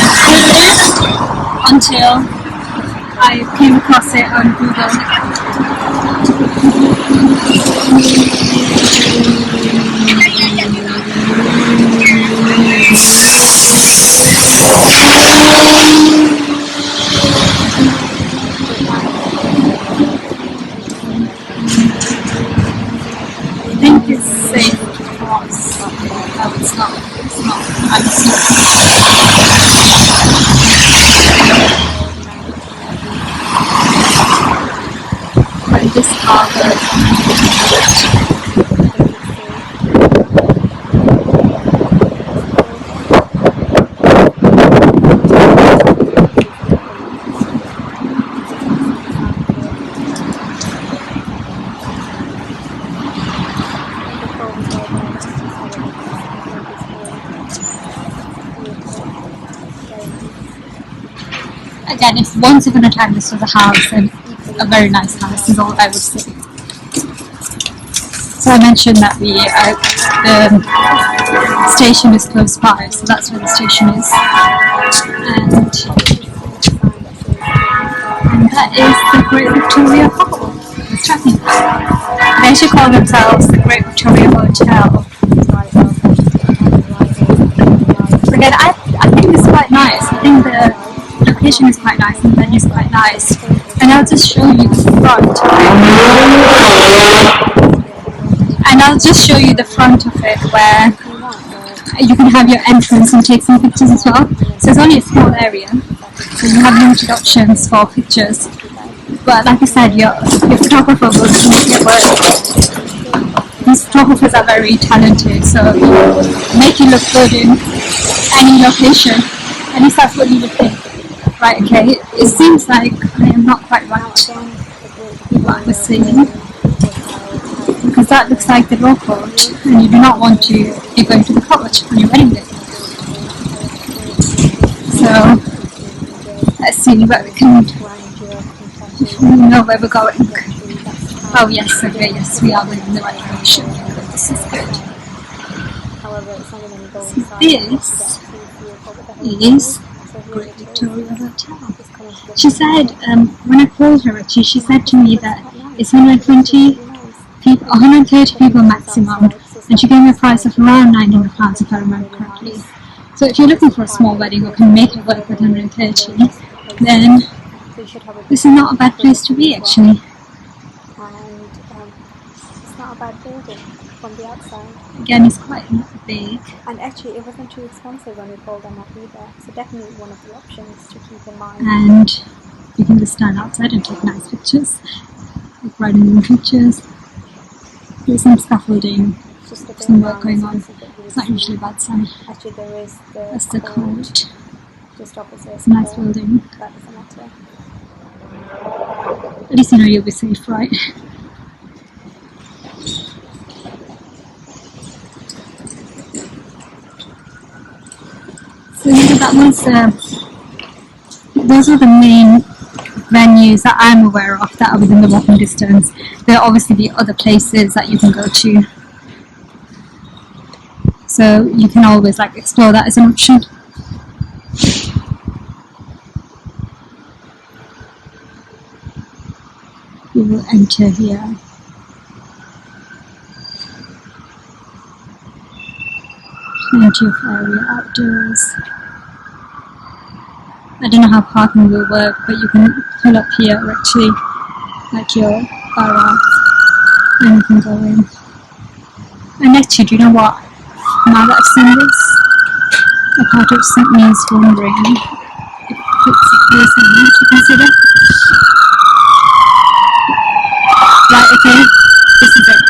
until I came across it on Google. I think it's safe to cross. No, it's not. It's not. I'm but this cargo. Again, if once upon a time this was a house, and a very nice house is all I would say. So I mentioned that the station is close by, so that's where the station is. And That is the Great Victoria Hall. It's tracking. They actually call themselves the Great Victoria Hotel. Again, I think it's quite nice. I think the location is quite nice and the venue is quite nice. And I'll just show you the front of it. And I'll just show you the front of it where you can have your entrance and take some pictures as well. So it's only a small area, so you have limited options for pictures. But like I said, your photographer will make it work. These photographers are very talented, so make you look good in any location. At least that's what you would think. Right, okay, it seems like I am not quite right with what I was saying. Because that looks like the law court, and you do not want to be going to the court on your wedding day. So, let's see where we can know where we're going. Oh yes, okay, yes, we are going in the right direction. This is good. So this is Great Victoria Hotel. She said, when I called her actually, she said to me that it's 130 people maximum, and she gave me a price of around £900 if I remember correctly. So if you're looking for a small wedding or can make it work with 130, then this is not a bad place to be actually. It's not a bad building from the outside. Again, it's quite big. And actually, it wasn't too expensive when we called them up either. So definitely one of the options to keep in mind. And you can just stand outside and take nice pictures, like riding pictures. There's some scaffolding, some work going on. It's not usually a bad sign. Actually, there is that's the court. Just opposite. It's a nice building. That doesn't matter. At least you know you'll be safe, right? So yeah, that was those are the main venues that I'm aware of that are within the walking distance. There will obviously be other places that you can go to, so you can always like explore that as an option. We will enter here. Plenty of area outdoors. I don't know how parking will work, but you can pull up here actually, like your borough, and you can go in. And actually, do you know what? Now that I've seen this, a part of me is wondering if it's a place I want to consider. Right, okay, this is it.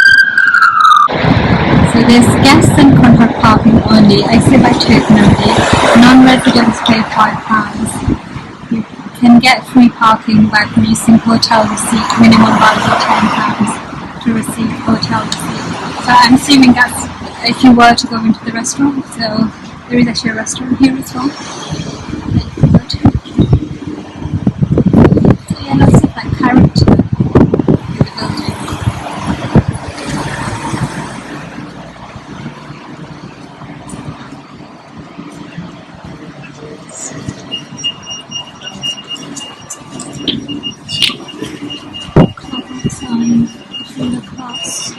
So there's guest and contract parking only, exit by token only. Non-residents pay £5. You can get free parking by producing hotel receipt, minimum value £10 to receive hotel receipt. So I'm assuming that's if you were to go into the restaurant, so there is actually a restaurant here as well that you can go to. So yeah, lots of like character in the building. Across,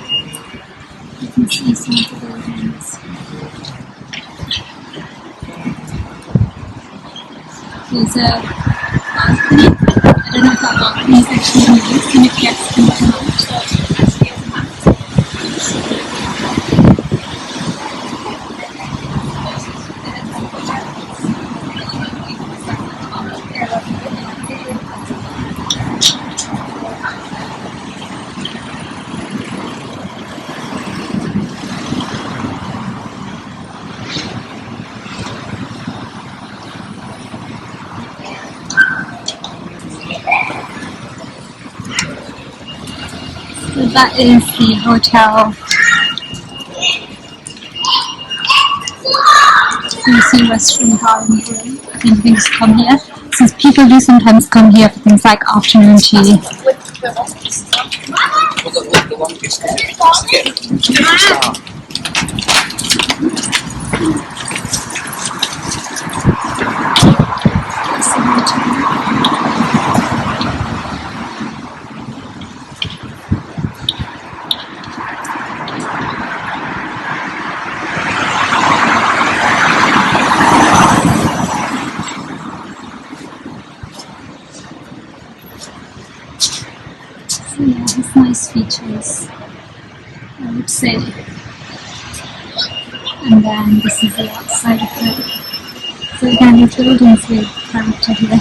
you can see some of the buildings. There's a balcony. I don't know if that balcony is actually used, and if yes, can you come out? So that is the hotel. You see restaurant bar and grill. I think things come here. Since people do sometimes come here for things like afternoon tea. is, I would say. And then this is the outside of it. So again, the buildings with character here.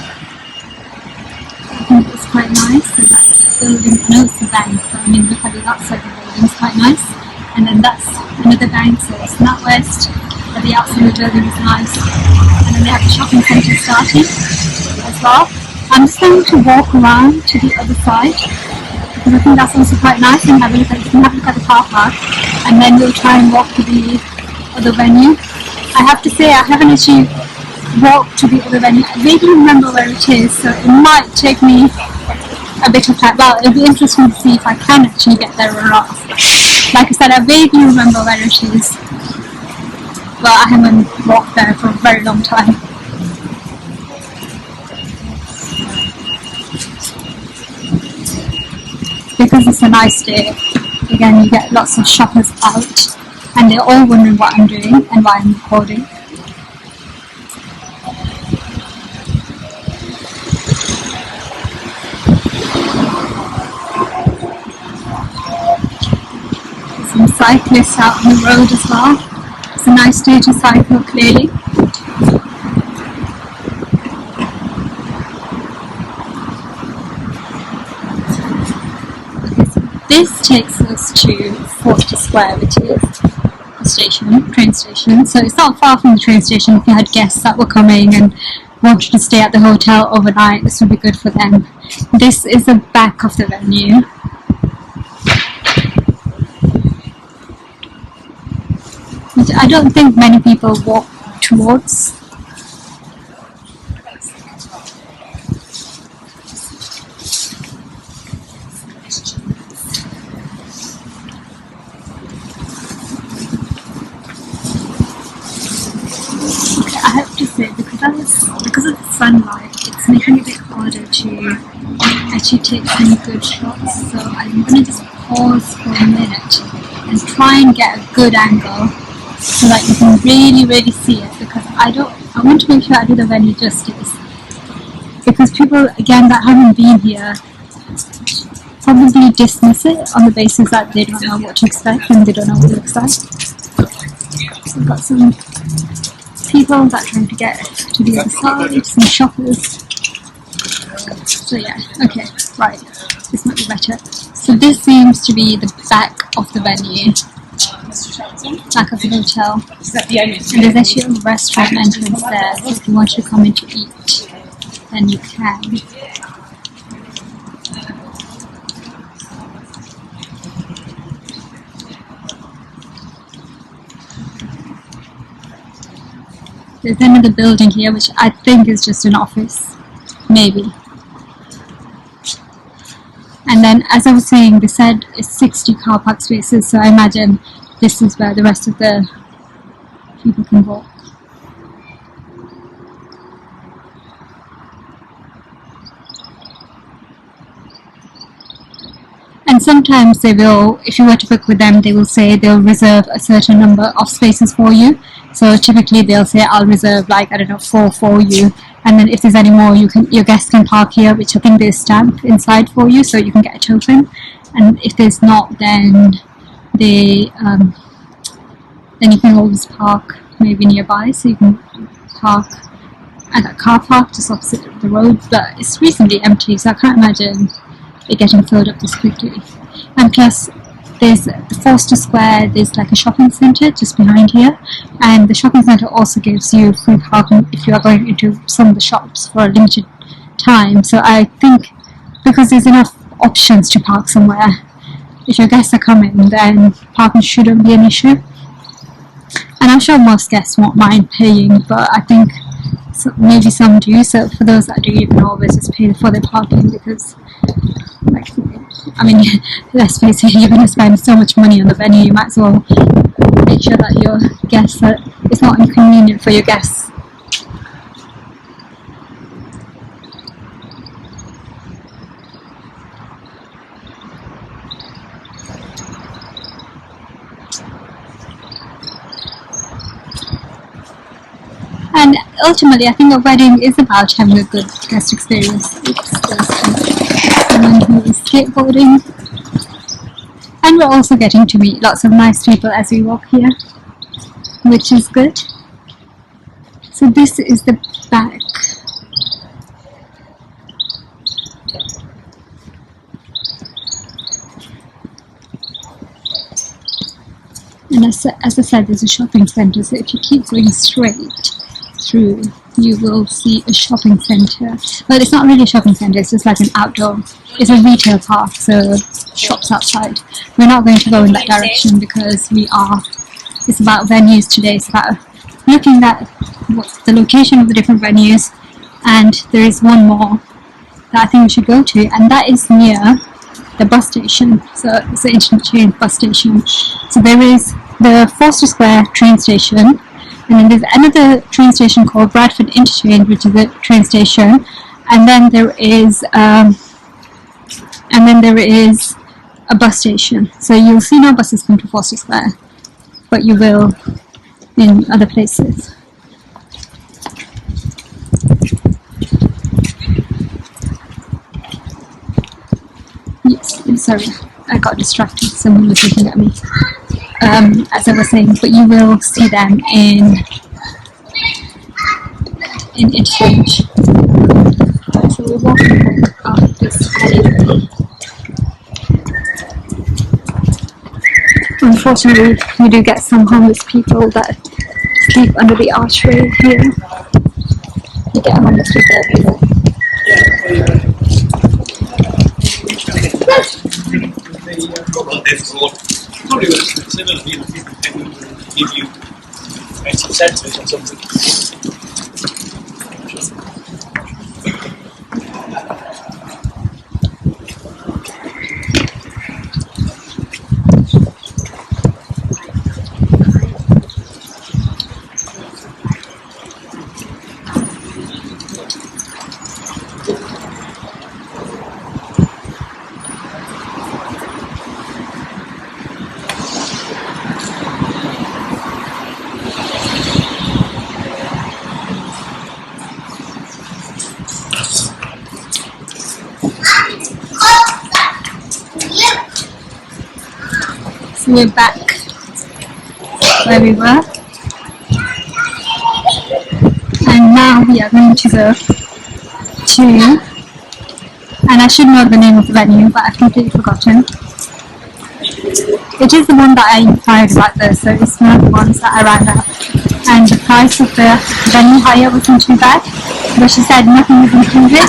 I think it's quite nice. So that building, I know it's a bank, but I mean look at the outside of the building, it's quite nice. And then that's another bank, so it's NatWest, but the outside of the building is nice. And then they have a shopping centre starting as well. I'm just going to walk around to the other side because I think that's also quite nice, and have a look at, you can have a look at the car park, and then we'll try and walk to the other venue. I have to say I haven't actually walked to the other venue. I vaguely remember where it is, so it might take me a bit of time. Well, it'll be interesting to see if I can actually get there or not. Like I said, I vaguely remember where it is, but I haven't walked there for a very long time. Because it's a nice day, again you get lots of shoppers out, and they're all wondering what I'm doing and why I'm recording. Some cyclists out on the road as well. It's a nice day to cycle, clearly. This takes us to 40 Square, which is the train station. So it's not far from the train station. If you had guests that were coming and wanted to stay at the hotel overnight, this would be good for them. This is the back of the venue. Which I don't think many people walk towards. I have to say, because of the sunlight, it's making it a bit harder to actually take any good shots. So I'm going to just pause for a minute and try and get a good angle so that you can really see it. Because I want to make sure I do the venue justice. Because people, again, that haven't been here probably dismiss it on the basis that they don't know what to expect and they don't know what it looks like. So we've got some people that are trying to get to the other side, some shoppers. So yeah, okay, right, this might be better. So this seems to be the back of the venue, back of the hotel. And there's actually a restaurant entrance there, so if you want to come in to eat, then you can. There's another building here, which I think is just an office, maybe. And then, as I was saying, they said it's 60 car park spaces, so I imagine this is where the rest of the people can walk. And sometimes they will, if you were to book with them, they will say they'll reserve a certain number of spaces for you. So typically they'll say, I'll reserve 4 for you. And then if there's any more, your guests can park here, which I think they stamp inside for you, so you can get a token. And if there's not, then then you can always park maybe nearby. So you can park at that car park just opposite the road. But it's recently empty, so I can't imagine it getting filled up this quickly. And plus, there's the Forster Square, there's like a shopping centre just behind here, and the shopping centre also gives you free parking if you are going into some of the shops for a limited time. So I think because there's enough options to park somewhere, if your guests are coming, then parking shouldn't be an issue. And I'm sure most guests won't mind paying, but I think maybe some do. So for those that do, you can always just pay for their parking, because let's face it, you're going to spend so much money on the venue, you might as well make sure that your guests it's not inconvenient for your guests. And ultimately, I think a wedding is about having a good guest experience. Someone who is skateboarding. And we're also getting to meet lots of nice people as we walk here, which is good. So this is the back. And as I said, there's a shopping centre, so if you keep going straight through, you will see a shopping centre. Well, it's not really a shopping centre, it's just like an outdoor, it's a retail park, so shops outside. We're not going to go in that direction because it's about venues today, it's about looking at the location of the different venues, and there is one more that I think we should go to, and that is near the bus station. So it's the interchange bus station. So there is the Forster Square train station, and then there's another train station called Bradford Interchange, which is a train station, and then there is a bus station. So you'll see no buses come to Forster Square, but you will in other places. Yes, I'm sorry, I got distracted. Someone was looking at me. As I was saying, but you will see them in interchange. So we're walking up this alley. Unfortunately, we do get some homeless people that sleep under the archway here. You get homeless people everywhere. Probably would consider people give you 80 cents or something. So we're back where we were, and now we are going to go to, and I should know the name of the venue, but I've completely forgotten. It is the one that I inquired about though, so it's one of the ones that I rang up, and the price of the venue hire wasn't too bad, but she said nothing was included,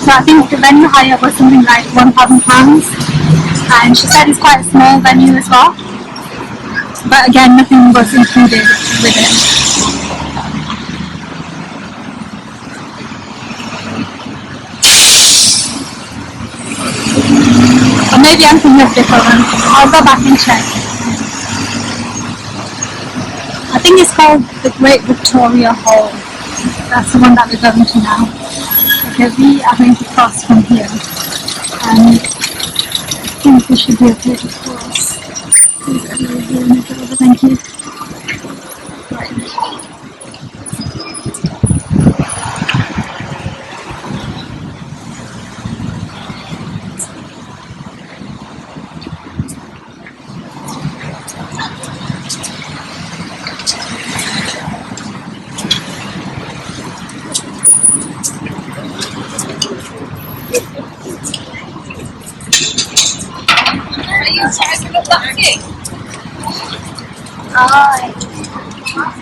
so I think the venue hire was something like £1,000, and she said it's quite a small venue as well, but again nothing was included with it. Or maybe I'm thinking of different ones. I'll go back and check. I think it's called the Great Victoria Hall. That's the one that we're going to now. Okay, we are going to cross from here, and I think we should be okay to cross. Thank you. Right.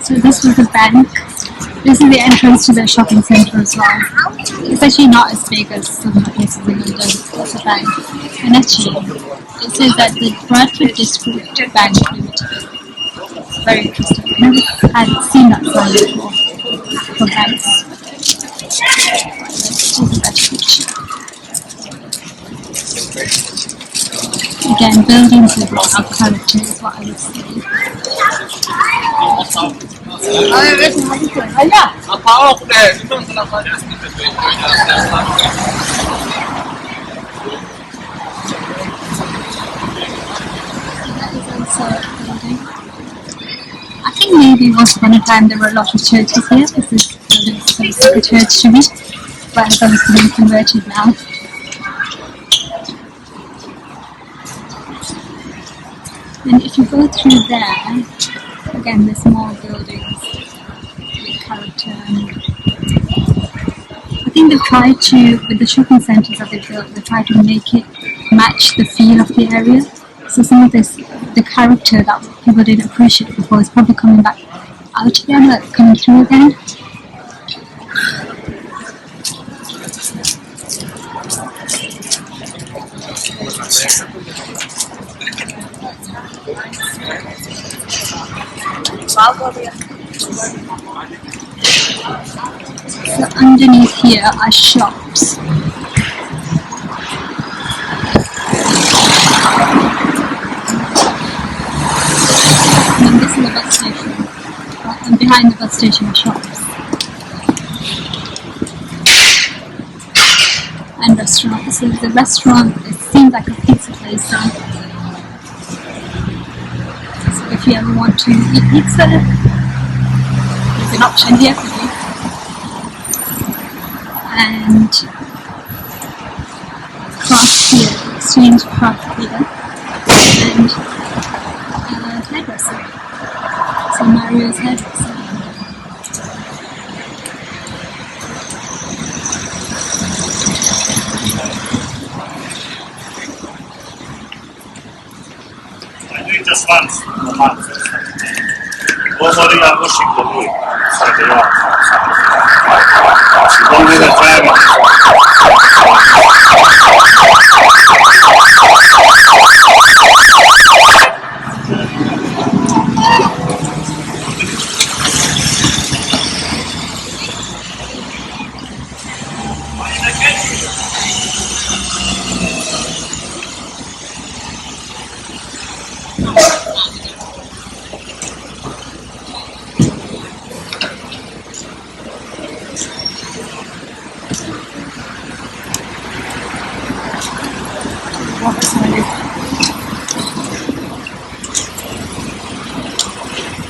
So this was the bank. This is the entrance to the shopping centre as well. It's actually not as big as some of the places in London. It's a bank. And actually, it says that the Bradford District Bank Limited. Very interesting. I never had seen that sign before for banks. This is a better picture. Again, buildings with lots of character is what I would say. I think maybe once upon a time there were a lot of churches here. This is like a church to me, but it's obviously been converted now. then if you go through there, again there's more buildings with character. I think they've tried to, with the shopping centres that they've built, they've tried to make it match the feel of the area. So some of this, the character that people didn't appreciate before is probably coming back out again, like coming through again. So underneath here are shops. And this is the bus station. And behind the bus station are shops. And restaurants. So the restaurant, it seems like a pizza place now. So if you ever want to eat pizza, there's an option here for you. And craft beer, exchange craft beer, and hairdresser. So Mario's hairdresser. I do it just once a month. Nobody are washing the wood, so they are. Only the family.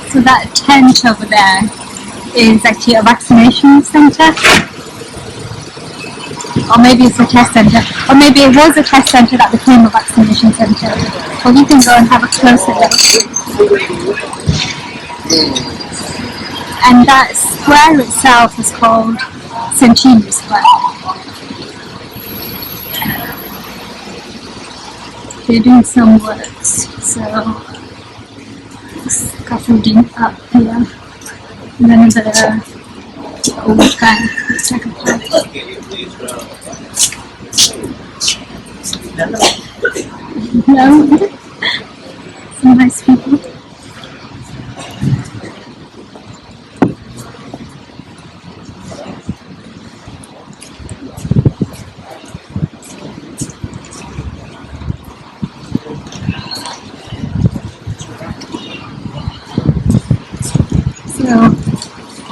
So that tent over there is actually a vaccination centre. Or maybe it's a test centre. Or maybe it was a test centre that became a vaccination centre. Well, you can go and have a closer look. And that square itself is called Centenary Square. They're doing some works, so scaffolding up here, and then another old guy, it's like a park. Hello, some nice people.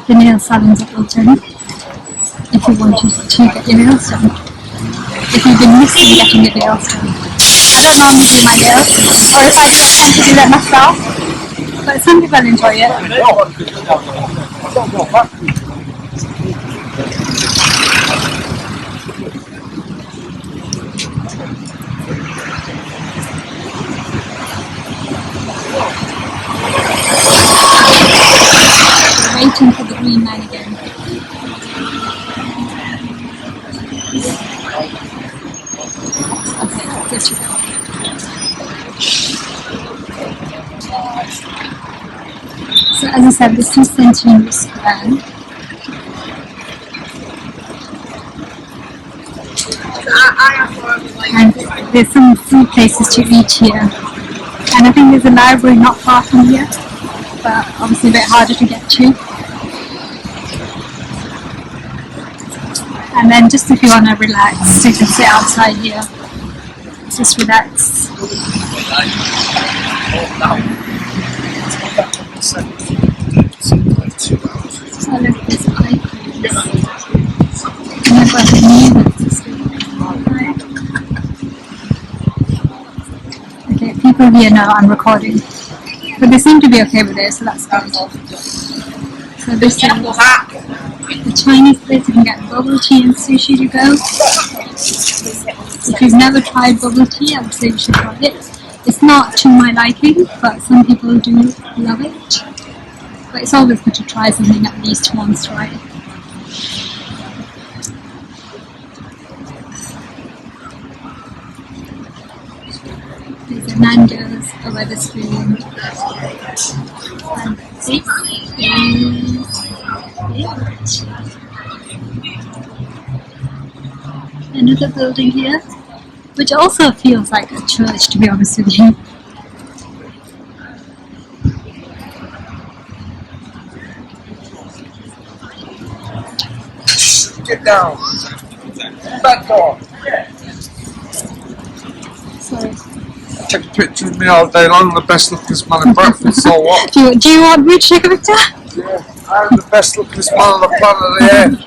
The nail salons are open if you wanted to get your nails done. If you've been missing getting your nails done. I don't normally do my nails, or if I do, I tend to do that myself. But some people enjoy it. Waiting for the green line again. Okay, good to go. So as I said, this is Centenary Square. And there's some food places to eat here. And I think there's a library not far from here, but obviously a bit harder to get to. And then just if you want to relax, you can sit outside here. Just relax. So look, there's icons. And I've got the new ones. Okay, people here know I'm recording. But they seem to be okay with it, so that's good. So this is the Chinese place. You can get bubble tea and sushi to go. If you've never tried bubble tea, I would say you should try it. It's not to my liking, but some people do love it. But it's always good to try something at least once, right? There's a Nando's, a Wetherspoon, and this is it. Another building here, which also feels like a church, to be honest with you. Get down. Back off. Sorry. Take a picture of me all day long, the best looking man in Bradford, so what? Do you want me to take a picture? Yeah, I'm the best looking man on the planet of the earth.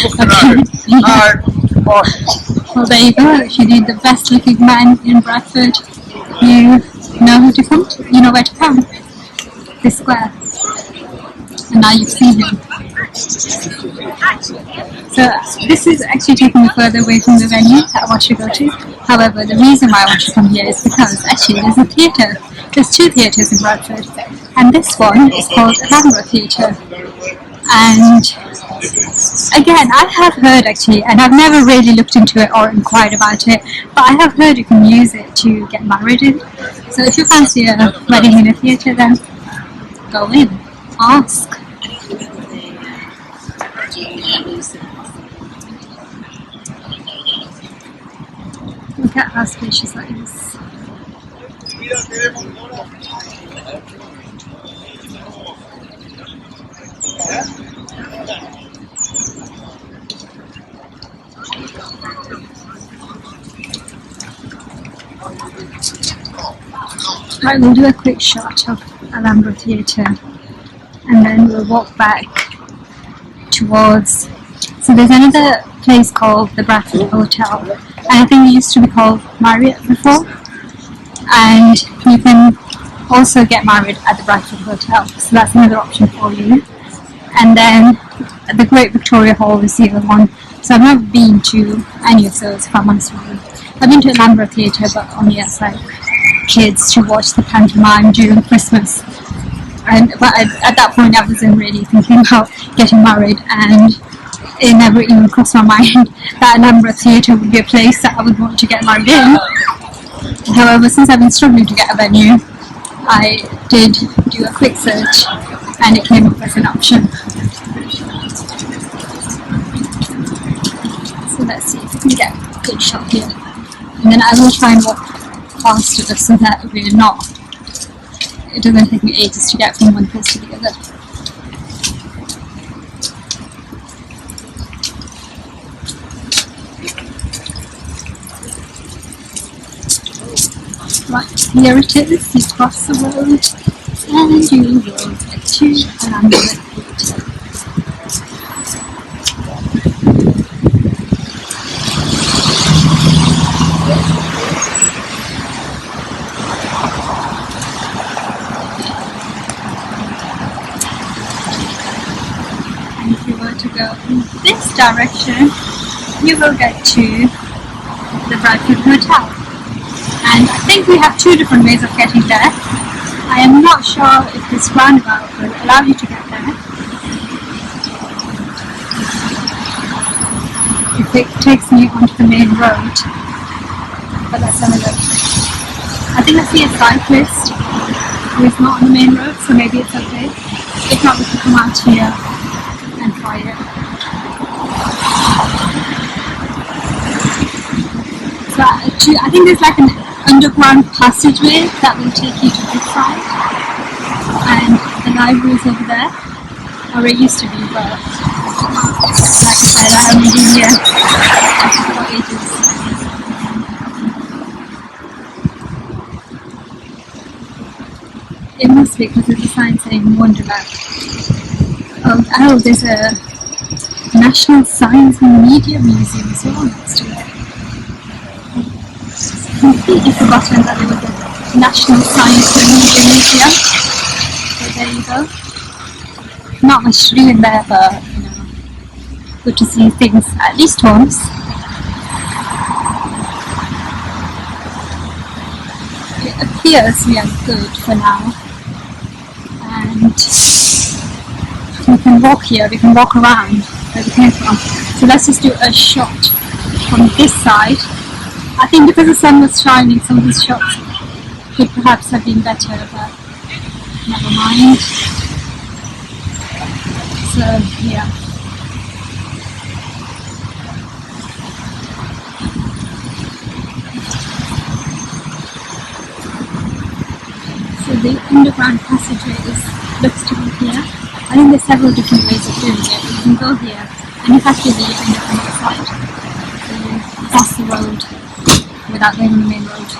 Looking at it. Bye. Well, there you go. If you need the best looking man in Bradford, you know who to come to. You know where to come. This square. And now you've seen him. So this is actually taking me further away from the venue that I want to go to. However, the reason why I want to come here is because actually there's a theatre. There's two theatres in Bradford, and this one is called Bradford Theatre. And again, I have heard actually, and I've never really looked into it or inquired about it, but I have heard you can use it to get married in. So if you fancy a wedding in a theatre, then go in, ask. Look at how spacious that is. Right, we'll do a quick shot of Alhambra Theatre and then we'll walk back towards, so there's another place called the Bradford Hotel, and I think it used to be called Marriott before, and you can also get married at the Bradford Hotel, so that's another option for you. And then the Great Victoria Hall is the other one, so I've never been to any of those, if I'm honest with you. I've been to Alhambra Theatre, but only as like kids to watch the pantomime during Christmas. But at that point I wasn't really thinking about getting married, and it never even crossed my mind that Alhambra Theatre would be a place that I would want to get married in. However, since I've been struggling to get a venue, I did do a quick search and it came up as an option. So let's see if we can get a good shot here. And then I will try and walk faster so that we're not, it doesn't take me ages to get from one place to the other. Right, here it is, you cross the road and you will get to Alhambra Theatre. And if you were to go in this direction, you will get to the Bradford Hotel. And I think we have two different ways of getting there. I am not sure if this roundabout will allow you to get there. If it takes me onto the main road. But let's have a look. I think I see a cyclist who is not on the main road, so maybe it's okay. If not, we can come out here and try it. So I think there's like an underground passageway that will take you to this side, and the library is over there, or it used to be, but like I said, I haven't been here for ages. It must be because there's a sign saying Wonderland. Oh, there's a National Science and Media Museum as well next to it. I completely forgotten that there was a National Science and Media Museum. So there you go. Not much to do in there, but you know, good to see things at least once. It appears we are good for now, and we can walk here, we can walk around where we came from. So let's just do a shot from this side. I think because the sun was shining, some of these shots could perhaps have been better, but never mind. So yeah. So the underground passageways looks to be here. I think there's several different ways of doing it. You can go here, and if after you end up on the side, so you cross the road without going on the main road.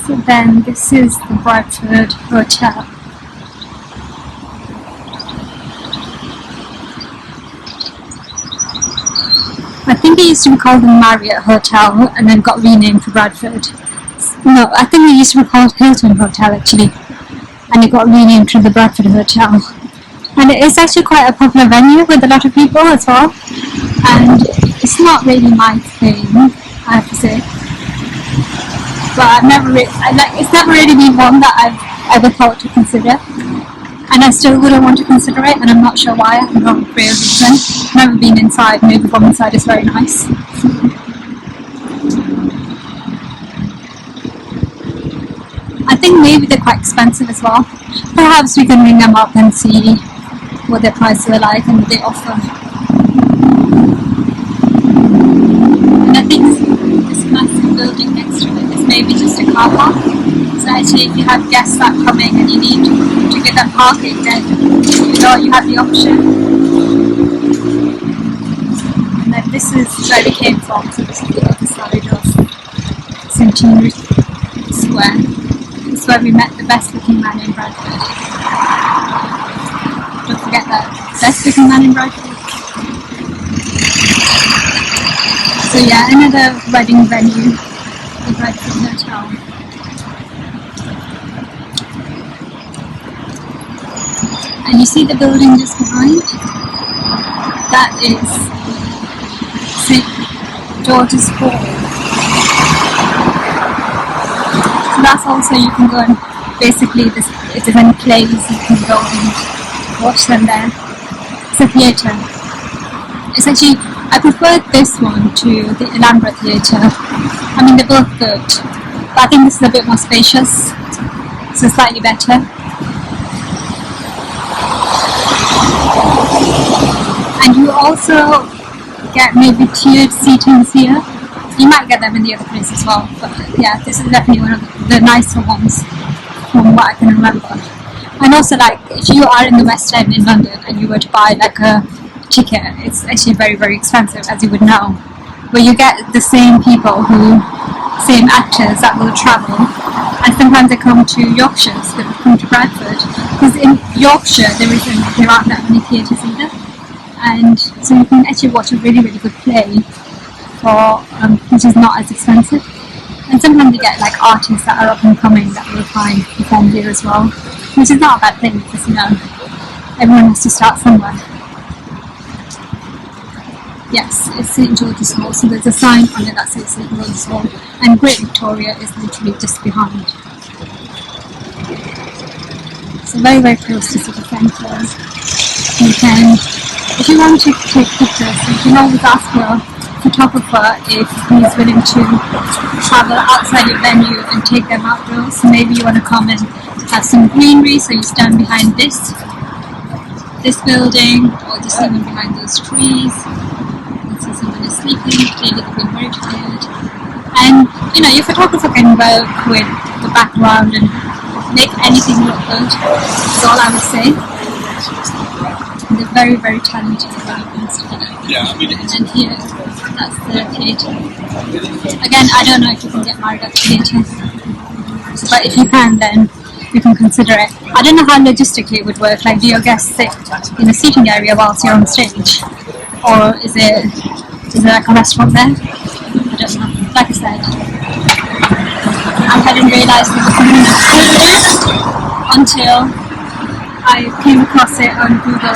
So then this is the Bradford Hotel. I think it used to be called the Marriott Hotel and then got renamed to Bradford. No, I think it used to be called Hilton Hotel actually, and it got renamed to the Bradford Hotel. And it is actually quite a popular venue with a lot of people as well. And it's not really my thing, I have to say. But I've never it's never really been one that I've ever thought to consider. And I still wouldn't want to consider it, and I'm not sure why. I have no real reason. I've never been inside, maybe from inside is very nice. I think maybe they're quite expensive as well. Perhaps we can ring them up and see what their prices are like and what they offer. And I think this massive building next to it is maybe just a car park. So actually if you have guests that are coming and you need to get them parking, then you have the option. And then this is where we came from, so this is the other side of Centenary Square. This is where we met the best looking man in Bradford. Don't forget that, best looking man in Bradford. So yeah, another wedding venue, the Bradford Hotel. And you see the building just behind? That is St. George's Hall. So that's also, you can go and basically, if there's any plays, you can go and watch them there. It's a theatre. It's actually, I prefer this one to the Alhambra Theatre. I mean, they're both good, but I think this is a bit more spacious, so slightly better. And you also get maybe tiered seatings here. You might get them in the other place as well, but yeah, this is definitely one of the nicer ones from what I can remember. And also, like, if you are in the West End in London and you were to buy like a ticket, it's actually very, very expensive, as you would know. But you get the same people same actors that will travel, and sometimes they come to Yorkshire, so they come to Bradford, because in Yorkshire there aren't that many theatres either, and so you can actually watch a really, really good play for which is not as expensive. And sometimes you get like artists that are up and coming that will find perform here as well, which is not a bad thing, because everyone has to start somewhere. Yes, it's St. George's Hall, so there's a sign on it that says St. George's Hall, and Great Victoria is literally just behind. So very, very close to city centre. You can, if you want to take pictures, you can always ask your photographer if he's willing to travel outside your venue and take them outdoors. So maybe you want to come and have some greenery, so you stand behind this building, or just even behind those trees. See someone is sleeping, clearly they've been very tired. And your photographer can work with the background and make anything look good. That's all I would say. They're very, very talented when it comes to that. Yeah, I mean, and here, that's the theatre. Again, I don't know if you can get married at the theatre, but if you can, then you can consider it. I don't know how logistically it would work. Like, do your guests sit in a seating area whilst you're on stage, or is it like a restaurant there? I don't know. Like I said, I hadn't realised it was something that I could do until I came across it on Google.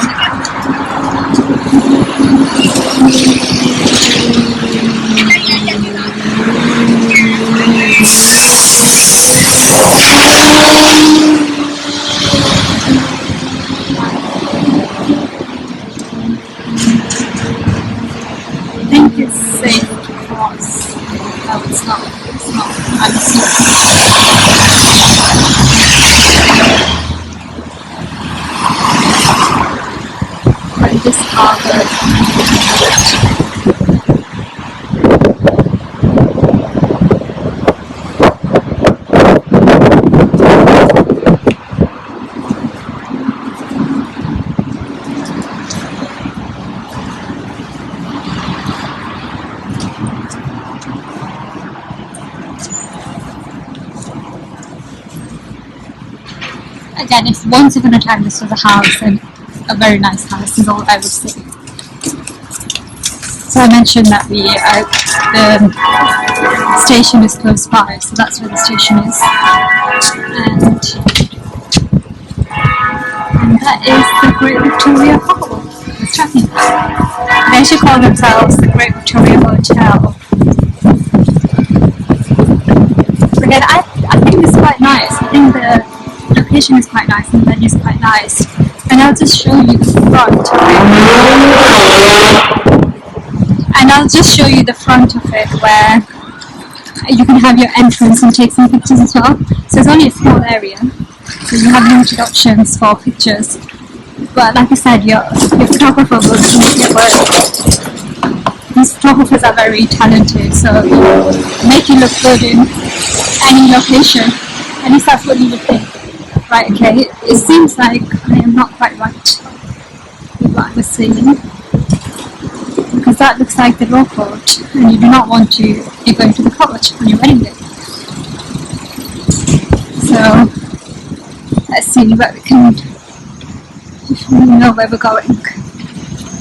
I think it's safe to cross. No, it's not. It's not. I'm but this harbour. Again, if once upon a time this was a house, and a very nice house is all I would say. So I mentioned that the station is close by, so that's where the station is. And that is the Great Victoria Hall. It's tracking. They should call themselves the Great Victoria Hotel. Again, I think it's quite nice. I think the location is quite nice and the venue is quite nice. And I'll just show you the front of it. And I'll just show you the front of it where you can have your entrance and take some pictures as well. So it's only a small area, so you have limited options for pictures. But like I said, your photographer will make it work. These photographers are very talented, so make you look good in any location. At least that's what you would think. Right, okay, it seems like I am not quite right with what I was saying, because that looks like the law court, and you do not want to be going to the court on your wedding day. So, let's see where we can, if we know where we're going.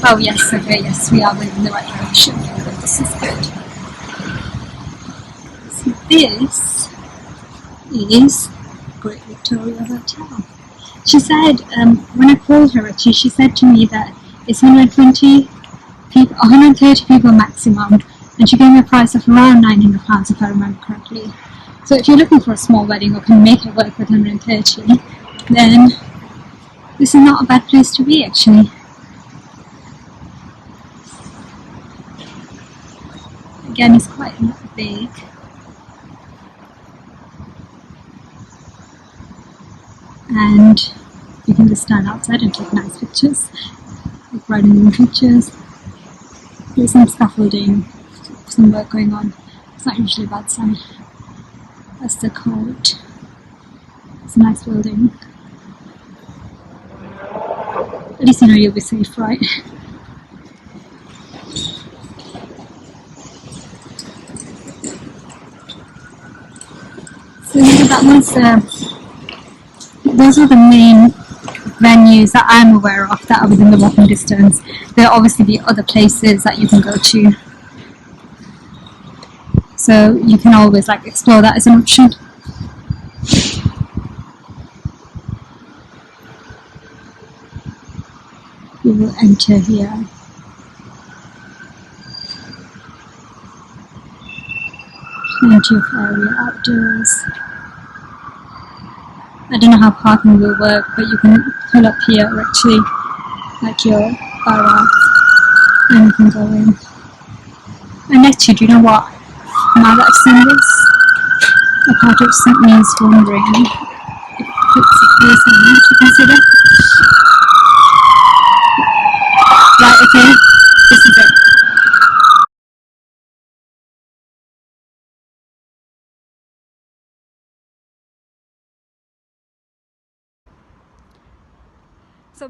Oh yes, okay, yes, we are going in the right direction. This is good. So this is Great Victoria Hotel. She said, when I called her actually, she said to me that it's 130 people maximum, and she gave me a price of around £900 if I remember correctly. So if you're looking for a small wedding or can make it work with 130, then this is not a bad place to be actually. Again, it's quite big. And you can just stand outside and take nice pictures, like riding room pictures. There's some scaffolding, some work going on. It's not usually a bad sign. That's the court. It's a nice building. At least you know you'll be safe, right? So that was those are the main venues that I'm aware of that are within the walking distance. There are obviously the other places that you can go to, so you can always like explore that as an option. We will enter here. Plenty of area outdoors. I don't know how parking will work, but you can pull up here or actually like your borough and you can go in. And actually, do you know what? Now that I've seen this, a part of me is wondering if it's a place I need to consider. Right, okay, this is it.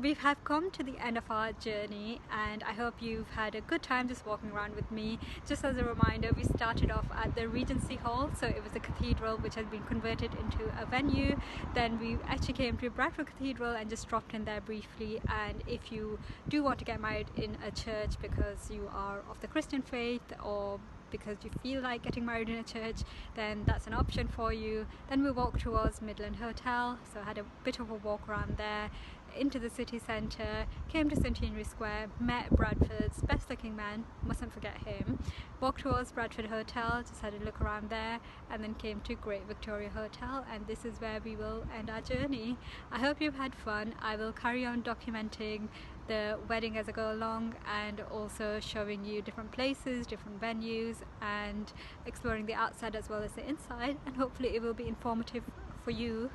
we have come to the end of our journey, and I hope you've had a good time just walking around with me. Just as a reminder, we started off at the Regency Hall, so it was a cathedral which has been converted into a venue. Then we actually came to Bradford Cathedral and just dropped in there briefly. And if you do want to get married in a church because you are of the Christian faith, or because you feel like getting married in a church, then that's an option for you. Then we walked towards Midland Hotel, so I had a bit of a walk around there, into the city centre, came to Centenary Square, met Bradford's best looking man, mustn't forget him, walked towards Bradford Hotel, just had a look around there, and then came to Great Victoria Hotel, and this is where we will end our journey. I hope you've had fun. I will carry on documenting the wedding as I go along, and also showing you different places, different venues, and exploring the outside as well as the inside, and hopefully it will be informative for you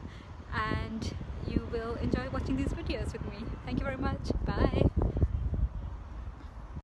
and you will enjoy watching these videos with me. Thank you very much. Bye.